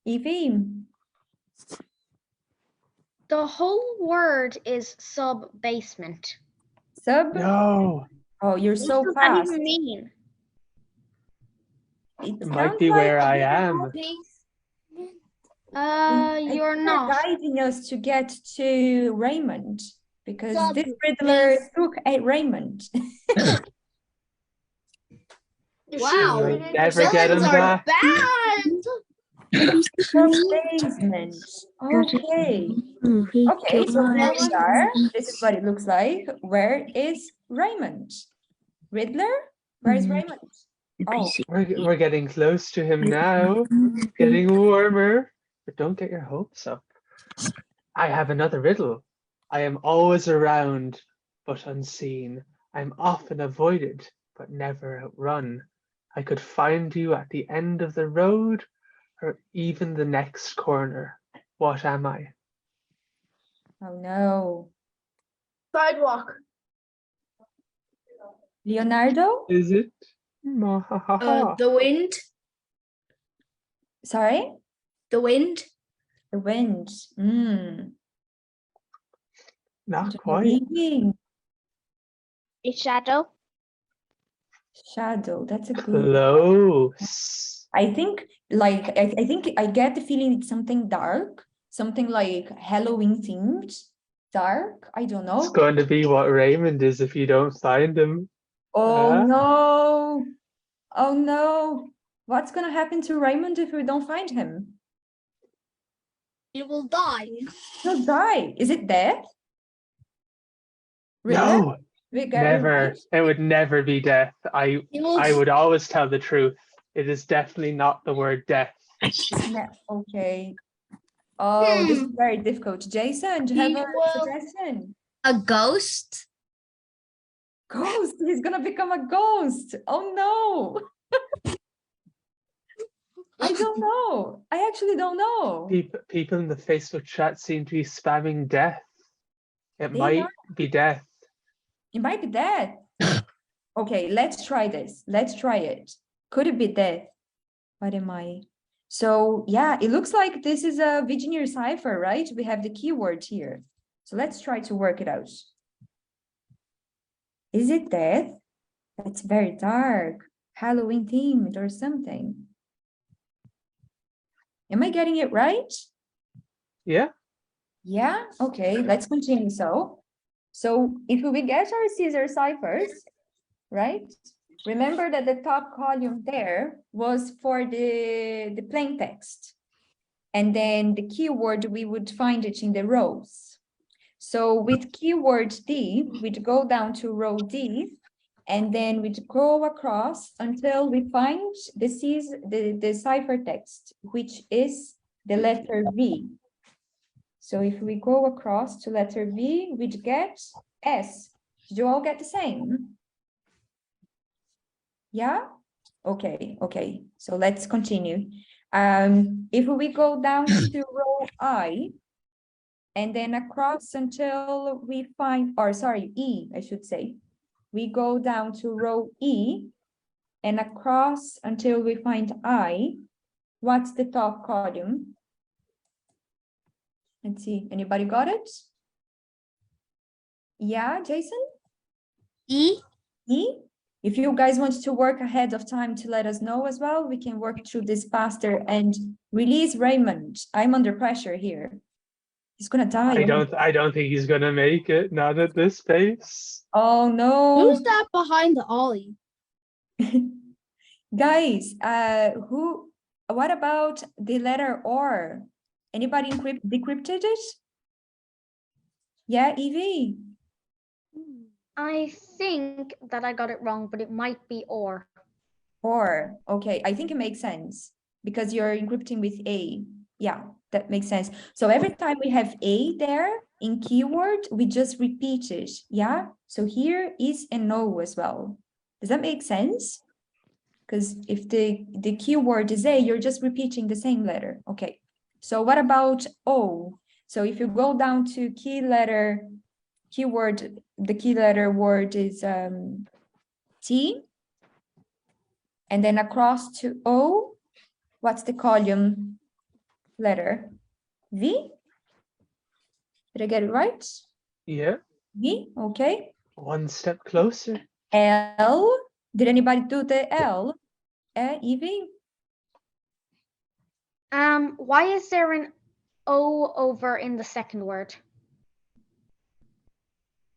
Evie? The whole word is sub-basement. Sub? No, Oh, you're What so does that fast. even mean? it Sounds might be like where I am. I think You're you're not. guiding us to get to Raymond because this Sub, Riddler please. took a Raymond. Wow. Never get him Villains are back. bad. Basement. Okay. Okay, so here we are. This is what it looks like. Where is Raymond? Riddler? Where is Raymond? Oh, We're getting close to him now. Getting warmer. But don't get your hopes up. I have another riddle. I am always around, but unseen. I'm often avoided, but never outrun. I could find you at the end of the road, or even the next corner. What am I? oh no. Sidewalk. Leonardo? Is it? The wind. Sorry? The wind. The wind. Not quite. Reading. A shadow. Shadow, that's a good. Close. I think like I think I get the feeling it's something dark, something like Halloween themed, dark. I don't It's know. going to be what Raymond is if you don't find him. Oh no. Oh no. What's gonna happen to Raymond if we don't find him? You will die. He'll die. Is it death? No, We get it never. right? It would never be death. I would always tell the truth. It is definitely not the word death. Okay. Oh, this is very difficult. Jason, do you have a suggestion? A ghost? Ghost. He's gonna become a ghost. Oh no. I don't know. I actually don't know. People in the Facebook chat seem to be spamming death. It They might are. be death. It might be death. Okay, let's try this. Let's try it. Could it be death? What am I? So yeah, it looks like this is a Vigenère cipher, right? We have the keyword here. So let's try to work it out. Is it death? That's very dark. Halloween themed or something. Am I getting it right? Yeah. Yeah, okay, let's continue. So if we get our Caesar ciphers, right? Remember that the top column there was for the plain text. And then the keyword, we would find it in the rows. So with keyword D, we'd go down to row D, and then we'd go across until we find the ciphertext, which is the letter V. So if we go across to letter V, we'd get S. Did you all get the same? Yeah? Okay, okay. So let's continue. If we go down to row I, and then across until we find, or sorry, E, I should say. We go down to row E, and across until we find I. What's the top column? Let's see, anybody got it? Yeah, Jason? E? E? If you guys want to work ahead of time to let us know as well, we can work through this faster and release Raymond. I'm under pressure here. He's gonna die. I don't think he's gonna make it, not at this pace. Oh no. Who's that behind the Ollie? Guys, what about the letter R? Anybody decrypted it? Yeah, Evie? I think that I got it wrong, but it might be or. Or, okay, I think it makes sense because you're encrypting with A. Yeah, that makes sense. So every time we have A there in keyword, we just repeat it, yeah? So here is a no as well. Does that make sense? Because if the keyword is A, you're just repeating the same letter. Okay, so what about O? So if you go down to keyword, the key letter word is T. And then across to O, what's the column letter? V? Did I get it right? Yeah. V, okay. One step closer. L, did anybody do the L? Evie? Why is there an O over in the second word?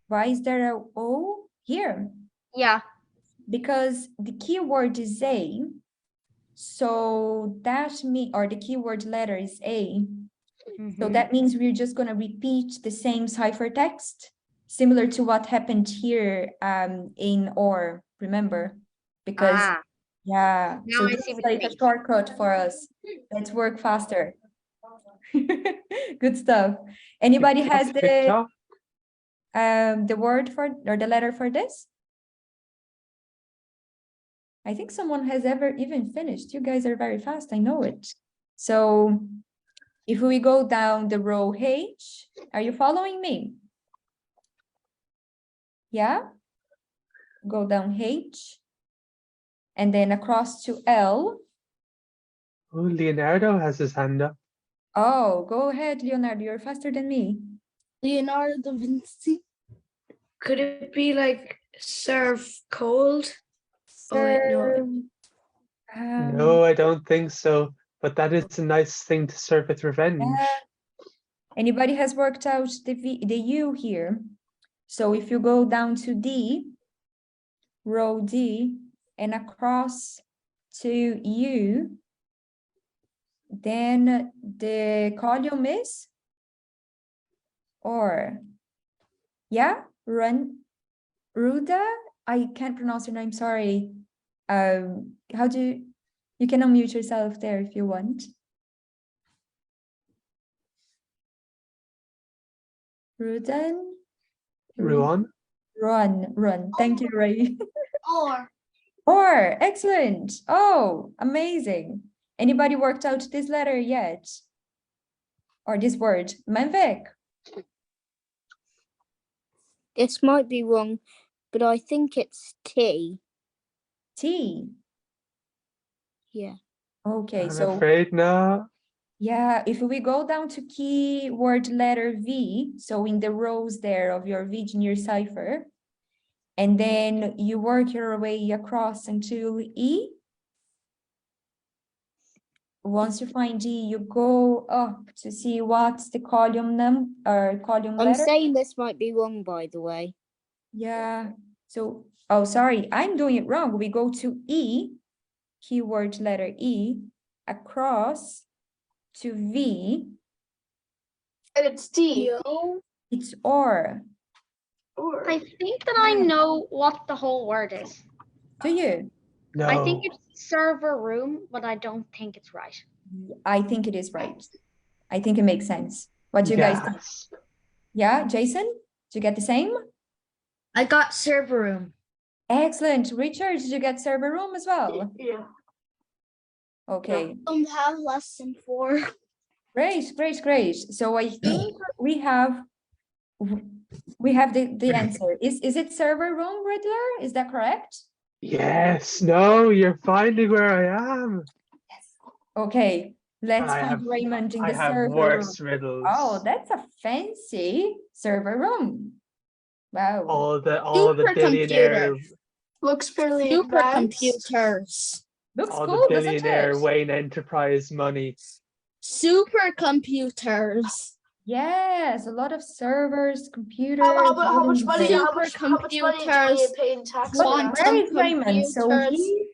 Why is there a O here? Yeah. Because the keyword is A, so that or the keyword letter is A. So that means we're just going to repeat the same ciphertext, similar to what happened here in OR, remember? Because, yeah, now so I this see is what you like a mean. shortcut for us. Let's work faster. Good stuff. Anybody has the word for, or the letter for this? I think someone has even finished. You guys are very fast, I know it. So if we go down the row H, are you following me? Yeah? Go down H. And then across to L. Oh, Leonardo has his hand up. Oh, go ahead, Leonardo. You're faster than me. Leonardo da Vinci. Could it be like serve cold? Oh, wait, no. No, I don't think so. But that is a nice thing to serve with revenge. Anybody has worked out the U here? So if you go down to D, row D, and across to U, then the column is or. Yeah, Ruda, I can't pronounce your name, sorry. How do you can unmute yourself there if you want. Rudan? Ruan? Run. Thank you, Ray. Or. Excellent. Oh, amazing. Anybody worked out this letter yet? Or this word? Manvik? This might be wrong, but I think it's T. T. Yeah. Okay, I'm so afraid not. yeah, if we go down to keyword letter V, so in the rows there of your Vigenère cipher, and then you work your way across until E. Once you find E, you go up to see what's the column column I'm letter. saying this might be wrong, by the way. Yeah, so, oh, sorry, I'm doing it wrong. We go to E, keyword letter E, across to V. And it's T. It's or. I think that I know what the whole word is. Do you? No. I think it's server room, but I don't think it's right. I think it is right. I think it makes sense. What do you guys think? Yeah, Jason, did you get the same? I got server room. Excellent. Richard, did you get server room as well? Yeah. Okay. Have lesson 4. Great. So I think we have the answer. Is it server room, Riddler? Is that correct? Yes, no, you're finding where I am. Okay, let's I find have- Raymond in I the have server worse room. riddles. Oh, that's a fancy server room. Wow. All the billionaire, Looks fairly Supercomputers. Looks all cool, the doesn't billionaire it? Wayne Enterprise money. Supercomputers. Yes, a lot of servers, computers. How much money? all How much money do you pay in tax? But on that? where is Raymond? So he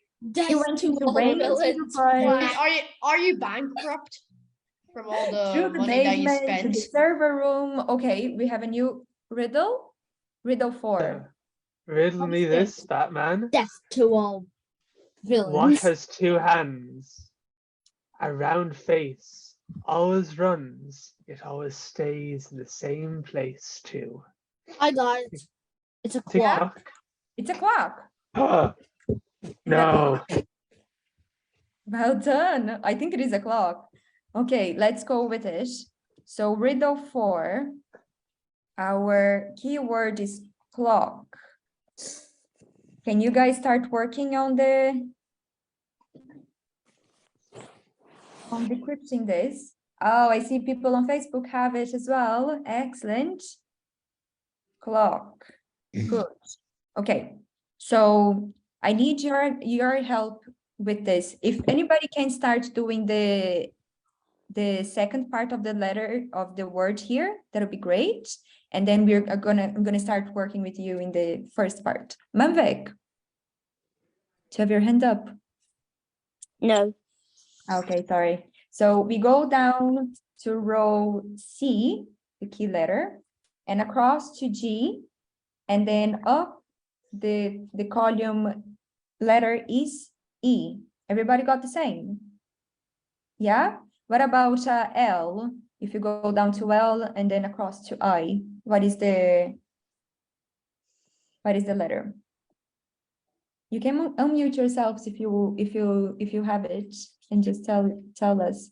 went into Raymond's enterprise. Are you bankrupt from all Through the the money that you basement to the spent? server room. Okay, we have a new riddle. Riddle 4. Riddle What me is this, Batman. Death to all villains. What has 2 hands? A round face, always runs, it always stays in the same place too. I got it. It's a Tick clock. tock. It's a clock. No. Well done. I think it is a clock. Okay, let's go with it. So riddle 4, our keyword is clock. Can you guys start working on decrypting this? Oh, I see people on Facebook have it as well. Excellent. Clock. Good. Okay. So I need your help with this. If anybody can start doing the second part of the letter of the word here, that'll be great. And then I'm gonna start working with you in the first part. Manvik, do you have your hand up? No. Okay, sorry. So we go down to row C, the key letter, and across to G, and then up the column letter is E. Everybody got the same? Yeah? What about L? If you go down to L and then across to I, what is the letter? You can unmute yourselves if you have it and just tell us.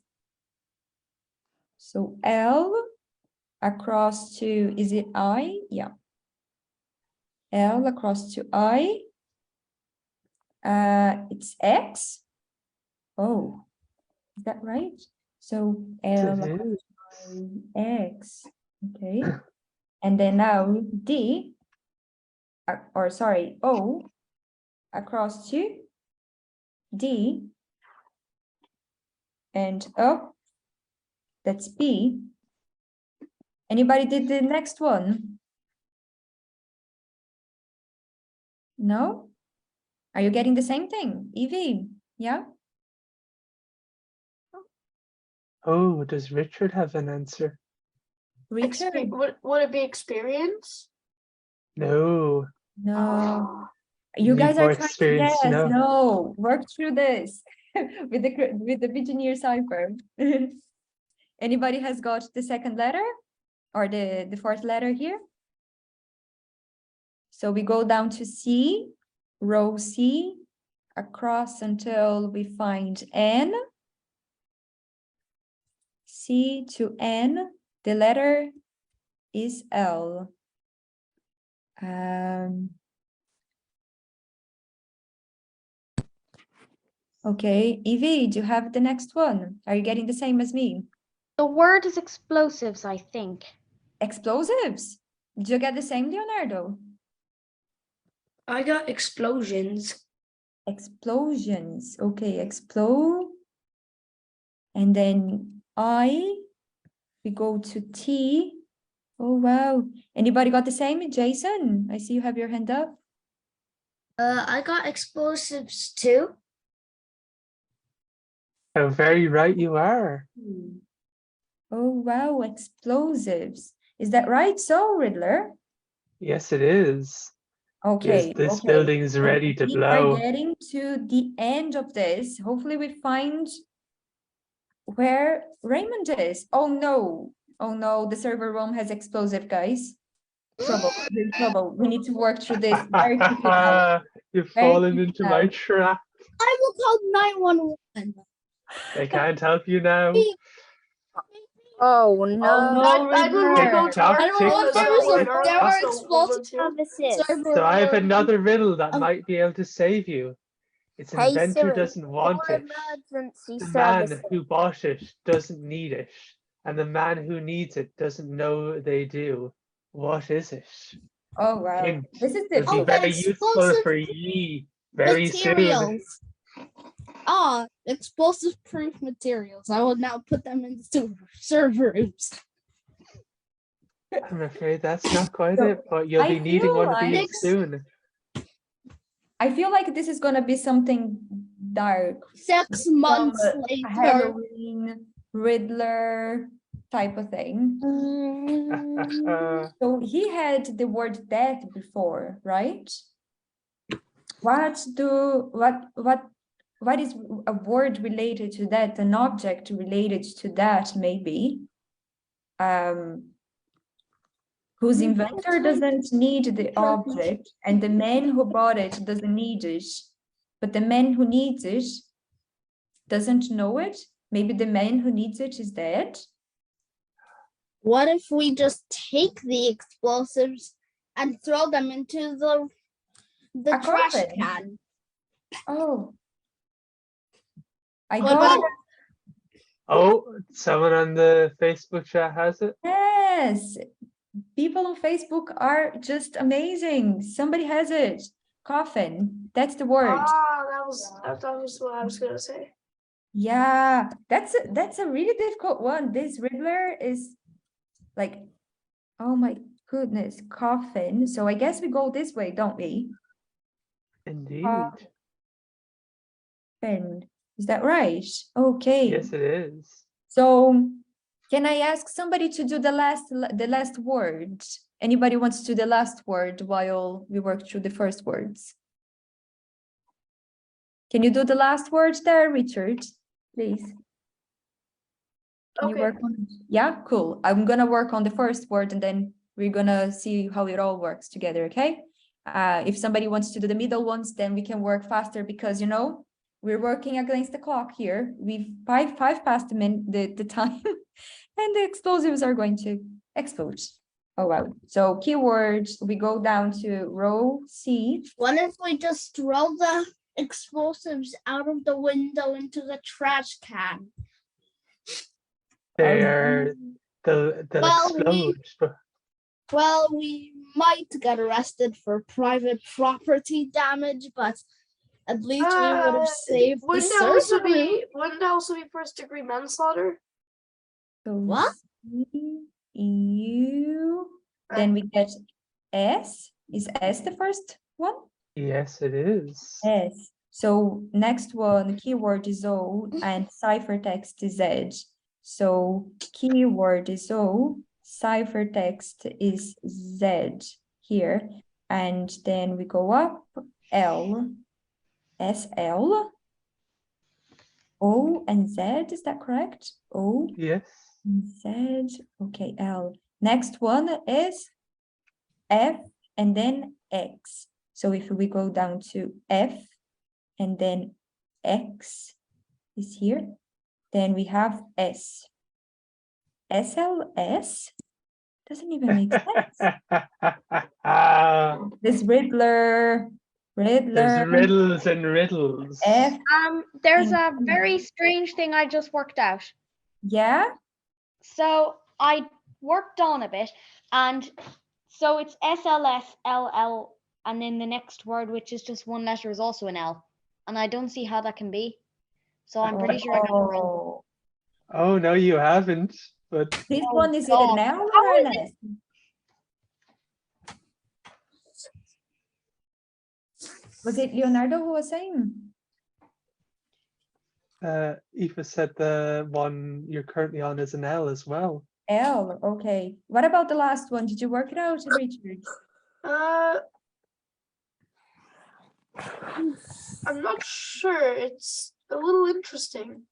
So L across to, is it I? Yeah. L across to I. It's X. Oh, is that right? So L across to X. Okay. And then now D, or sorry, O across to D, and oh, that's B. Anybody did the next one? No? Are you getting the same thing? Evie, yeah? Oh, does Richard have an answer? Richard? Would it be experience? No. No. You Need guys are more trying to experience, guess. no. No, work through this with the Vigenère cipher. Anybody has got the second letter or the fourth letter here? So we go down to C, row C, across until we find N. C to N, the letter is L. Okay, Evie, do you have the next one? Are you getting the same as me? The word is explosives, I think. Explosives? Did you get the same, Leonardo? I got explosions. Explosions. Okay, explode. And then we go to T. Oh, wow. Anybody got the same? Jason, I see you have your hand up. I got explosives too. How very right you are. Oh, wow, explosives. Is that right? So, Riddler? Yes, it is. Okay. Yes, this okay. building is ready to We blow. are getting to the end of this. Hopefully we find where Raymond is. Oh no. Oh no, the server room has explosive, guys. Trouble, we're in trouble. We need to work through this very quickly now. You've Very fallen quickly into now. my trap. I will call 911. They can't help you now. Oh no. Oh no, I'd Riddler. rather go to TikTok, our TikTok, there were so explosive Services. So I have another riddle that might be able to save you. Its Hey inventor Siri, doesn't want call it. emergency The man services. who bought it doesn't need it. And the man who needs it doesn't know they do. What is it? Oh wow. Hint. This is It'll be difficult. very useful explosive for ye very soon. materials. Explosive proof materials. I will now put them in the server rooms. I'm afraid that's not quite So, it, but you'll I be needing feel one of like- these soon. I feel like this is gonna be something dark. 6 From months a later. Halloween, Riddler type of thing. So he had the word death before, right? What is a word related to that, an object related to that maybe? Whose inventor doesn't need the object and the man who bought it doesn't need it, but the man who needs it doesn't know it. Maybe the man who needs it is dead. What if we just take the explosives and throw them into the A trash coffin. can? Oh. I What got about- it. Oh, someone on the Facebook chat has it. Yes. People on Facebook are just amazing. Somebody has it. Coffin. That's the word. that was what I was gonna say. Yeah, that's a really difficult one. This Riddler is like, oh my goodness, coffin. So I guess we go this way, don't we? Indeed. Coffin. Is that right? Okay. Yes, it is. So can I ask somebody to do the last word? Anybody wants to do the last word while we work through the first words? Can you do the last word there, Richard? Please. Can you Okay. work on it? Yeah, cool. I'm gonna work on the first word and then we're gonna see how it all works together, okay? If somebody wants to do the middle ones, then we can work faster because, you know, we're working against the clock here. We've five past the time and the explosives are going to explode. Oh, wow. So keywords, we go down to row C. What if we just throw the explosives out of the window into the trash can? They'll Well, explode. Well, we might get arrested for private property damage, but At least we would have saved the Wouldn't that also server room. be first degree manslaughter? So What? U, then we get S. Is S the first one? Yes, it is. S. So next one, keyword is O and ciphertext is Z. So keyword is O, ciphertext is Z here. And then we go up, L, SL, O and Z, is that correct? O, Yes. Z, okay, L. Next one is F and then X. So if we go down to F and then X is here, then we have S. SLS doesn't even make sense. This Riddler. There's riddles and riddles. F. There's a very strange thing I just worked out. Yeah. So I worked on a bit, and so it's SLS, LL, and then the next word, which is just one letter, is also an L. And I don't see how that can be. So I'm pretty sure I got it wrong. Oh, no, you haven't. But this one, is it an L or an S? Was it Leonardo who was saying? Aoife said the one you're currently on is an L as well. L, okay. What about the last one? Did you work it out, Richard? I'm not sure. It's a little interesting.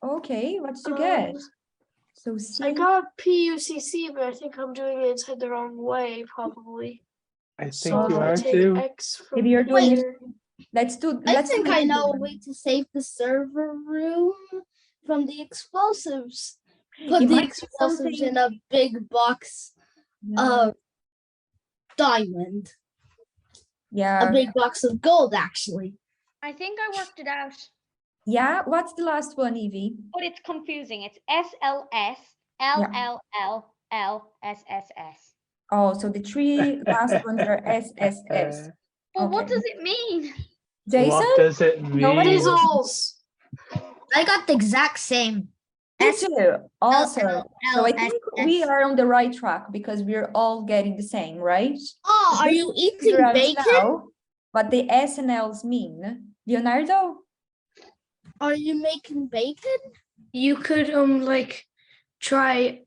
Okay, what did you get? So C. I got PUCC, but I think I'm doing it inside the wrong way, probably. I think So you if I are take too. X from Maybe you're doing it. here- Let's do. I Let's think do I it. know a way to save the server room from the explosives. Put You the might do explosives something- in a big box of diamond. Yeah. A big box of gold, actually. I think I worked it out, Yeah. What's the last one, Evie? but it's confusing. It's SLS, LLL, LSSS. Oh, so the three last ones are SSS. But what Okay. does it mean? Jason? What does it mean? Nobody knows. Diesels. I got the exact same. Me too. Also, so I S, think S. we are on the right track because we're all getting the same, right? Oh, are you eating Figure out bacon? now what the S and L's mean. Leonardo? Are you making bacon? You could like try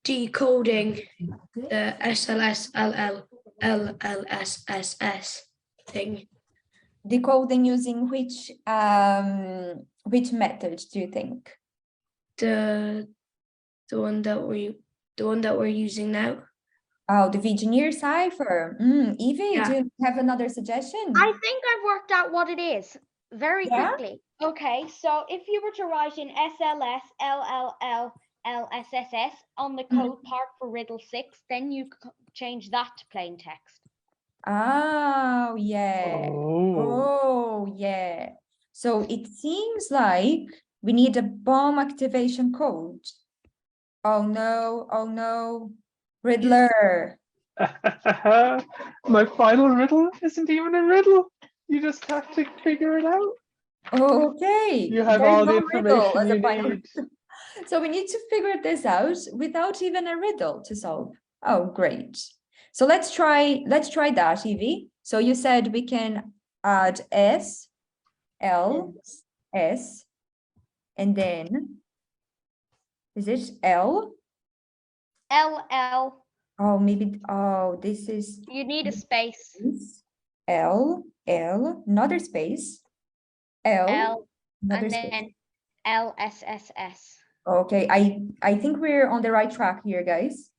decoding the SLS LL LLSSS thing. Decoding using which method do you think? The one that we're using now. Oh, the Vigenère cipher. Evie, Yeah. do you have another suggestion? I think I've worked out what it is very Yeah? quickly. Okay, so if you were to write in SLS, LLL, LSSS on the code part for riddle 6, then you change that to plain text. Oh, yeah. Oh, yeah. So it seems like we need a bomb activation code. Oh no, oh no. Riddler. My final riddle isn't even a riddle. You just have to figure it out. Okay. You have there's all the no riddle information as a you final- need. So we need to figure this out without even a riddle to solve. Oh, great. So let's try that, Evie. So you said we can add S, L, S, and then is it L? LL, Oh, maybe, oh, this is you need a space. L, another space, L, L, another and space. then LSSS. Okay, I think we're on the right track here, guys.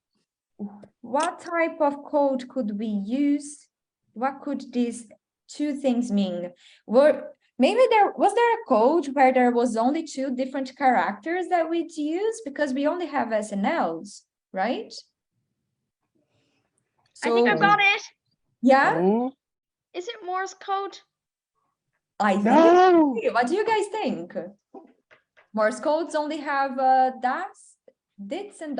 What type of code could we use? What could these two things mean? Maybe was there a code where there was only two different characters that we'd use because we only have S and Ls, right? I think I've got it. Yeah, Oh, Is it Morse code? I think. no. What do you guys think? Morse codes only have dits and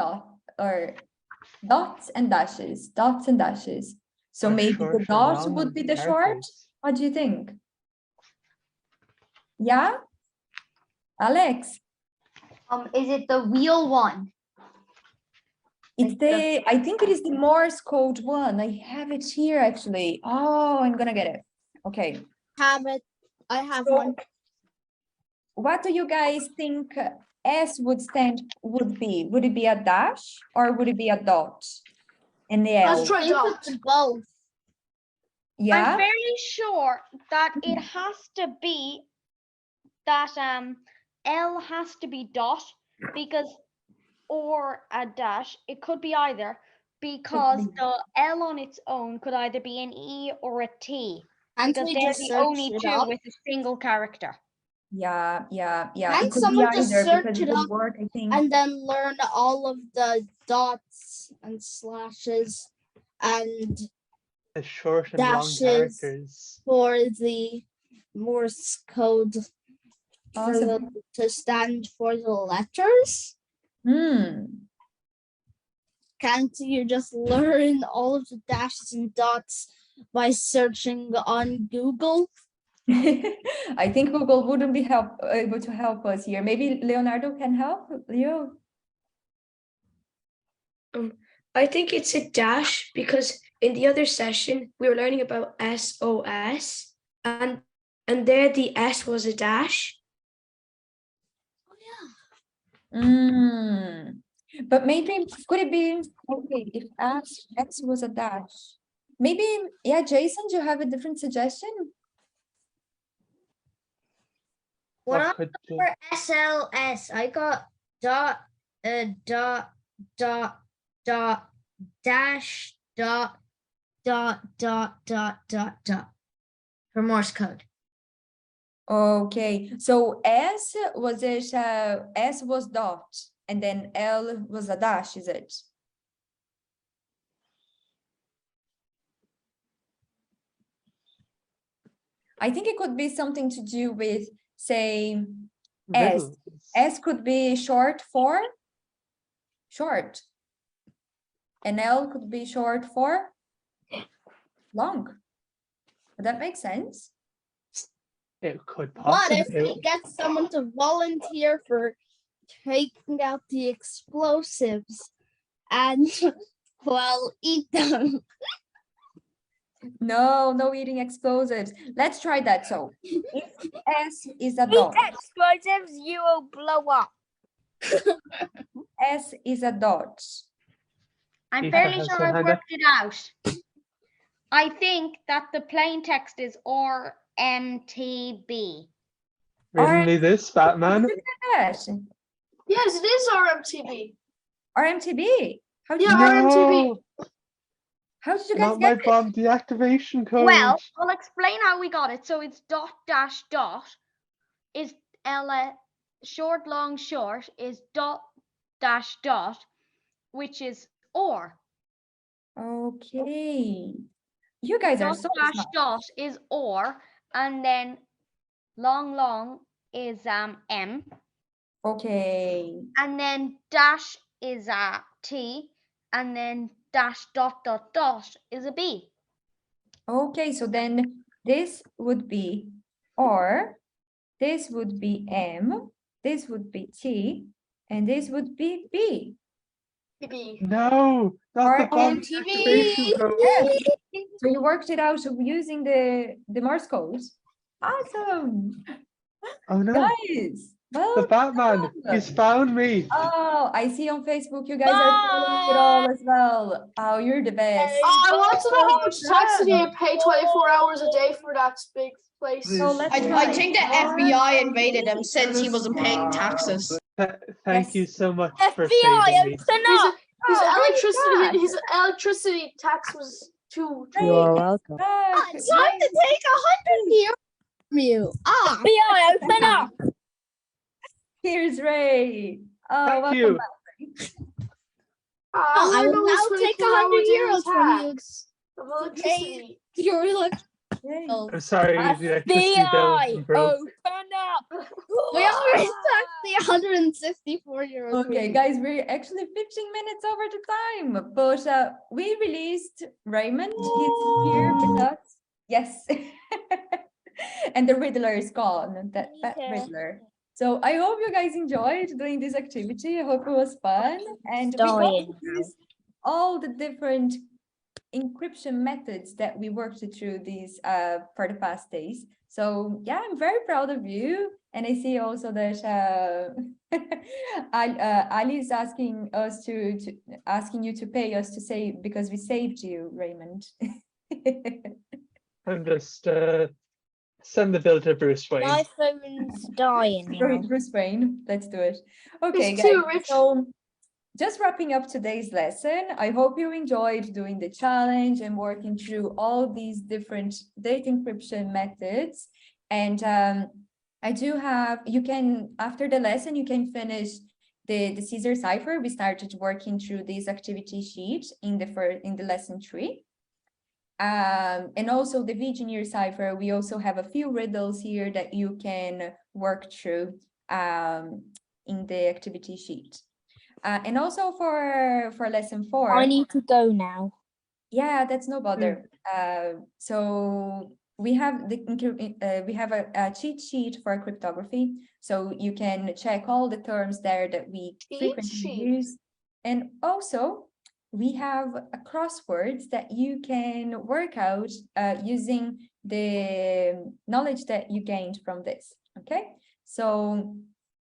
dots and dashes. So I'm maybe sure the you're dot wrong would on be the the short. characters. What do you think? Yeah? Alex? Is it the wheel one? It's I think it is the Morse code one. I have it here actually. Oh, I'm gonna get it. Okay. Have it. I have So, one. what do you guys think S would be? Would it be a dash or would it be a dot? And the L? Let's try dot. Both. Yeah? I'm very sure that it has to be that L has to be dot because or a dash. It could be either because the L on its own could either be an E or a T. And Because we they're just the search only it two up. with a single character. Yeah. And It could be someone just either search because it it would up work, I think. and then learn all of the dots and slashes and The short and long dashes characters. for the Morse code for Awesome. to stand for the letters. Can't you just learn all of the dashes and dots by searching on Google? I think Google wouldn't be able to help us here. Maybe Leonardo can help. Leo? I think it's a dash because in the other session we were learning about SOS and there the S was a dash. But maybe could it be okay if X was a dash? Maybe, yeah, Jason, do you have a different suggestion? What could you- for SLS? I got dot dash dot for Morse code. Okay, so S was dot and then L was a dash, is it? I think it could be something to do with, say, S. Riddles. S could be short for short. And L could be short for long. Would that make sense? It could What if possibly. we get someone to volunteer for taking out the explosives and, well, eat them? No eating explosives. Let's try that. So if S is a dot, Explosives, you will blow up. S is a dot. I'm Ethan fairly has sure her I've hand worked it out. I think that the plain text is RMTB. Riddle me this, Batman. Yes, it is RMTB. RMTB. How did Yeah, you RMTB. How did you guys Not my get it? bomb deactivation code. Well, I'll explain how we got it. So it's dot dash dot is short long short is dot dash dot, which is or. Okay. You guys are Dot so dash smart. dot is or, and then long is M, Okay. and then dash is a T, and then dash dot dot dot is a B. Okay, so then this would be R, this would be M, this would be T, and this would be B. No, not the bomb RMTB. deactivation code. Yes. So you worked it out using the Morse code. Awesome. Oh no, Guys, well the Batman, done. he's found me. Oh, I see on Facebook you guys are following it all as well. Oh, you're the best. I want to know how much tax did Yeah. he pay 24 hours a day for that big place. So let's I try. think the FBI invaded him since he wasn't paying taxes. Thank you so much for FBI, saving me. open up. His Oh, his electricity tax was too. You're welcome. It's time to take 100 years from you. FBI, open up. Here's Ray. Oh, Thank welcome you. back. I will now take 100 euros from you. Of electricity. You're like, Yay. I'm sorry, the electricity bill FBI, broke. open up. we already took the 164 euros. Okay, guys, we're actually 15 minutes over the time, but we released Raymond. He's here with us. Yes. And the Riddler is gone, that Yeah. Riddler. So I hope you guys enjoyed doing this activity. I hope it was fun. And we got Dying to now. use all the different encryption methods that we worked through these for the past days. So yeah, I'm very proud of you. And I see also that Ali is asking us asking you to pay us to say because we saved you, Raymond. I'm just send the bill to Bruce Wayne. My phone's dying now. Bruce Wayne, let's do it. Okay, It's guys. too rich. So just wrapping up today's lesson, I hope you enjoyed doing the challenge and working through all these different data encryption methods. And I do have, you can, after the lesson, you can finish the Caesar cipher. We started working through this activity sheet in the lesson 3. And also the Vigenère cipher, we also have a few riddles here that you can work through in the activity sheet. And also for lesson 4. I need to go now. Yeah, that's no bother. So we have a cheat sheet for cryptography. So you can check all the terms there that we frequently use. And also we have crosswords that you can work out using the knowledge that you gained from this. Okay, so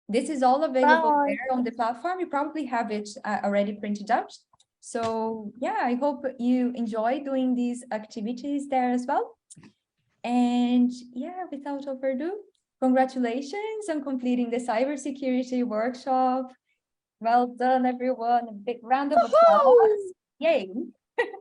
this is all available there on the platform. You probably have it already printed out. So yeah, I hope you enjoy doing these activities there as well. And yeah, without further ado, congratulations on completing the cybersecurity workshop. Well done, everyone. A big round of applause. Yay.